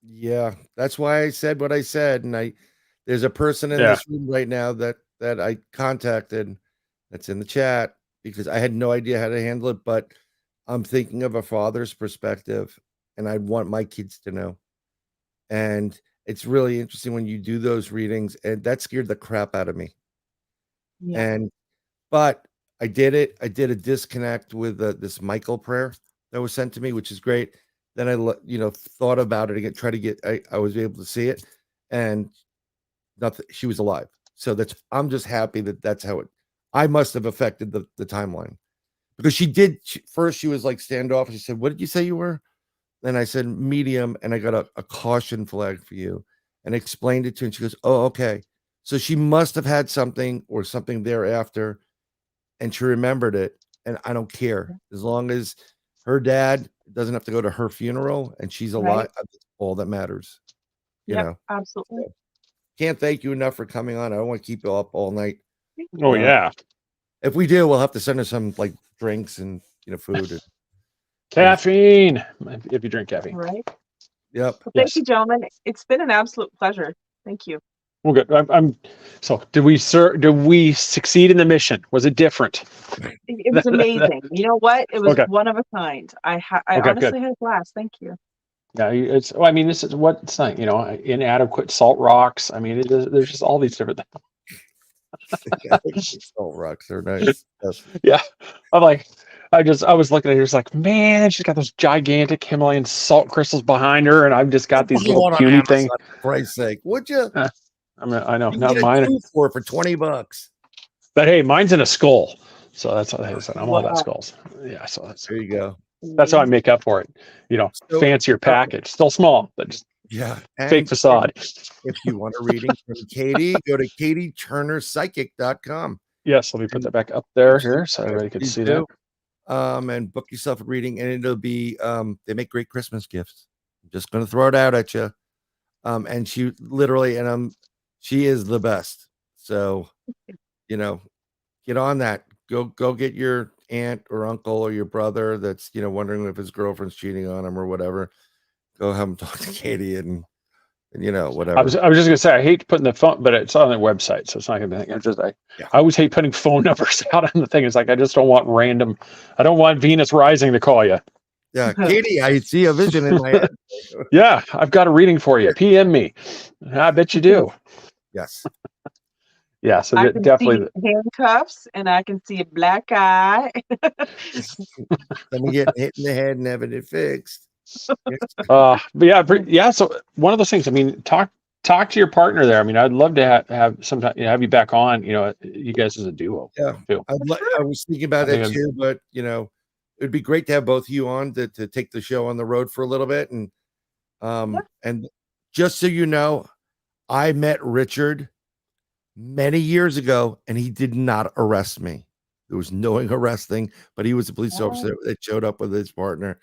Yeah, that's why I said what I said. And there's a person in this room right now that I contacted that's in the chat, because I had no idea how to handle it, but I'm thinking of a father's perspective, and I want my kids to know. And it's really interesting when you do those readings, and that scared the crap out of me. Yeah. But I did it. I did a disconnect with this Michael prayer that was sent to me, which is great. Then I, thought about it again, I was able to see it, and nothing. She was alive. So I'm just happy that's how I must have affected the timeline, because first she was like standoffish. She said, "What did you say you were?" Then I said medium, and I got a caution flag for you, and explained it to her. And she goes, "Oh, okay." So she must have had something or something thereafter, and she remembered it. And I don't care, as long as her dad doesn't have to go to her funeral and she's alive. Right. That's all that matters. You know, absolutely. So, can't thank you enough for coming on. I don't want to keep you up all night. Oh yeah. If we do, we'll have to send her some drinks and food. And, caffeine, if you drink caffeine. Right. Yep. Well, thank you, gentlemen. It's been an absolute pleasure. Thank you. Well, good. So did we succeed in the mission? Was it different? It was amazing. You know what? It was one of a kind. I honestly had a blast. Thank you. Yeah, this is what it's like, inadequate salt rocks. There's just all these different things. Salt rocks are nice. Yeah. I was looking at her, it's like, man, she's got those gigantic Himalayan salt crystals behind her, and I've just got these little puny things. For Christ's sake, would you? I know, not mine. For $20. But hey, mine's in a skull, so that's what I said. I'm all about skulls. Yeah, so there you go. That's how I make up for it. So, fancier package, still small, but just fake facade. If you want a reading from Katie, go to katieturnerpsychic.com. Yes, let me put that back up there here so everybody can see that. And book yourself a reading, and it'll be they make great Christmas gifts. I'm just going to throw it out at you. And she literally, she is the best. So, get on that. Go get your aunt or uncle or your brother that's, wondering if his girlfriend's cheating on him or whatever. Go have him talk to Katie and whatever. I was just gonna say, I hate putting the phone, but it's on their website, so it's not gonna be. I always hate putting phone numbers out on the thing. It's like I just don't want random. I don't want Venus Rising to call you. Yeah, Katie, I see a vision in my head. Yeah, I've got a reading for you. PM me. I bet you do. Yes. Yeah, so I can definitely. see handcuffs and I can see a black eye. Someone getting hit in the head and having it fixed. But yeah. So one of those things. I mean, talk to your partner there. I mean, I'd love to have sometime have you back on. You guys as a duo. Yeah, Too. I was thinking about I think that too, but it'd be great to have both of you on to take the show on the road for a little bit. And just so you know, I met Richard many years ago, and he did not arrest me. There was no arresting, but he was a police officer that showed up with his partner.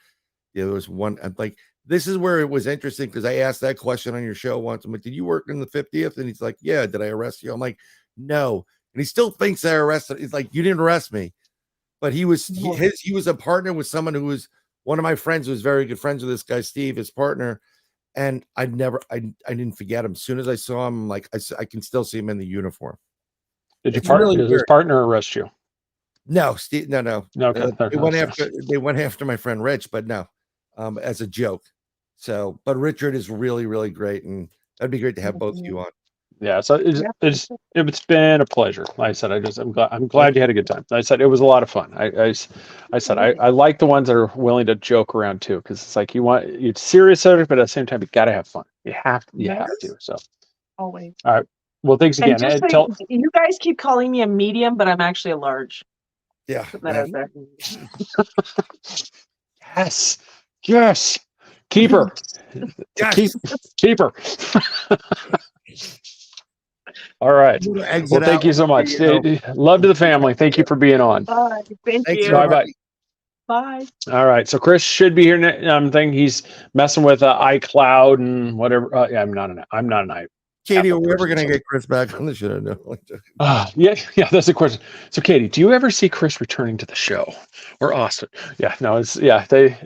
Yeah, there was one. I'm like, this is where it was interesting because I asked that question on your show once. I'm like, did you work in the 50th? And he's like, yeah. Did I arrest you? I'm like, no. And he still thinks I arrested. He's like, you didn't arrest me. But he was he was a partner with someone who was one of my friends who was very good friends with this guy, Steve, his partner. And I didn't forget him. As soon as I saw him, like I can still see him in the uniform. Did his partner arrest you? No, Steve. No. Okay. They went after my friend Rich, but no, as a joke. So, but Richard is really, really great, and that'd be great to have both of you on. Yeah, so it's been a pleasure. Like I said, I'm glad you had a good time. I said it was a lot of fun. I said I like the ones that are willing to joke around too, because it's like it's serious subject, but at the same time you got to have fun. You have to. So Always. All right. Well, thanks again. And just you guys keep calling me a medium, but I'm actually a large. Yeah. Yes. Keeper. Yes. Keeper. All right. Well, thank you so much. Love to the family. Thank you for being on. Bye. Thank you. Bye. Bye. All right. So Chris should be here. He's messing with iCloud and whatever. Yeah, I'm not an i. Katie, are we ever going to get Chris back on the show? No. Yeah, that's the question. So, Katie, do you ever see Chris returning to the show, or Austin? Yeah, no,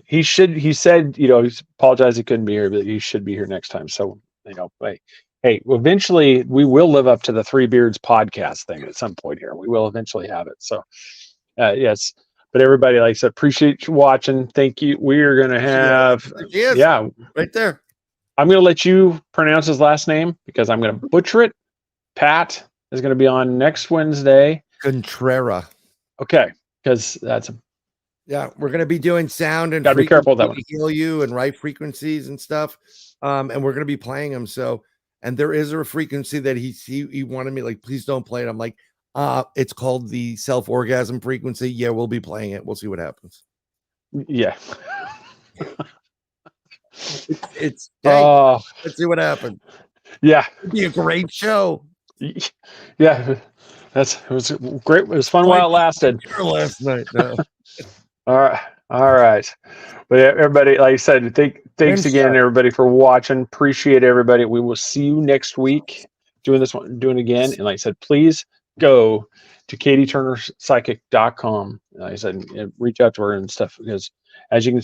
he should. He said, he apologized he couldn't be here, but he should be here next time. So, hey, eventually we will live up to the Three Beards podcast thing at some point here. We will eventually have it. So, yes. But everybody, like I said, appreciate you watching. Thank you. We are going to have, right there. I'm going to let you pronounce his last name because I'm going to butcher it. Pat is going to be on next Wednesday. Contrera. Okay, because that's we're going to be doing sound and gotta be careful with that one. Heal you and right frequencies and stuff. And we're going to be playing them. So, and there is a frequency that he wanted me like, please don't play it. I'm like, it's called the self-orgasm frequency. Yeah, we'll be playing it. We'll see what happens. Yeah. Let's see what happens. Yeah, it'd be a great show. Yeah, it was great. It was fun while it lasted. Last night. No. All right. But everybody, like I said, thanks again, everybody, for watching. Appreciate everybody. We will see you next week doing it again. And like I said, please go to katieturnerpsychic.com. Like I said, reach out to her and stuff because as you can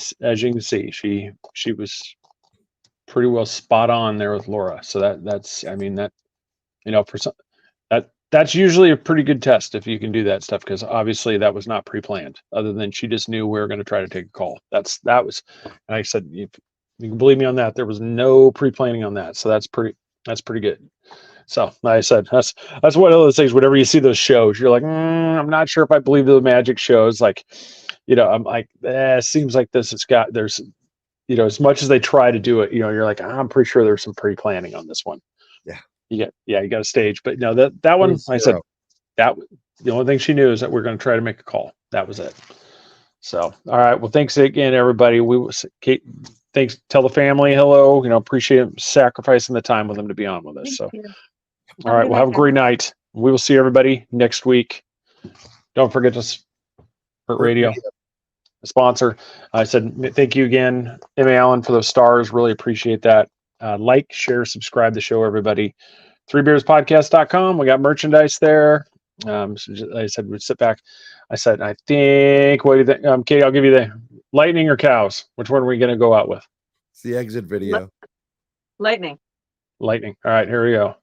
see, she was pretty well spot on there with Laura. So that's usually a pretty good test if you can do that stuff, because obviously that was not pre-planned, other than she just knew we were going to try to take a call. That was, and I said, you can believe me on that. There was no pre-planning on that. So that's pretty good. So like I said, that's one of those things. Whenever you see those shows, you're like, I'm not sure if I believe the magic shows. Like, I'm like, seems like this has got, there's, as much as they try to do it, you're like, I'm pretty sure there's some pre-planning on this one. Yeah. You got a stage, but no, that one, I said that the only thing she knew is that we're going to try to make a call. That was it. So, all right. Well, thanks again, everybody. Kate, thanks. Tell the family hello. Appreciate sacrificing the time with them to be on with us. So, all right. Well, have a great night. We will see everybody next week. Don't forget to support radio. A sponsor. I said thank you again, Emma Allen, for those stars. Really appreciate that. Like, share, subscribe to the show, everybody. threebeerspodcast.com. We got merchandise there. So I said we'd sit back. I said, I think, what do you think? Katie, I'll give you the lightning or cows. Which one are we going to go out with? It's the exit video. Lightning. All right, here we go.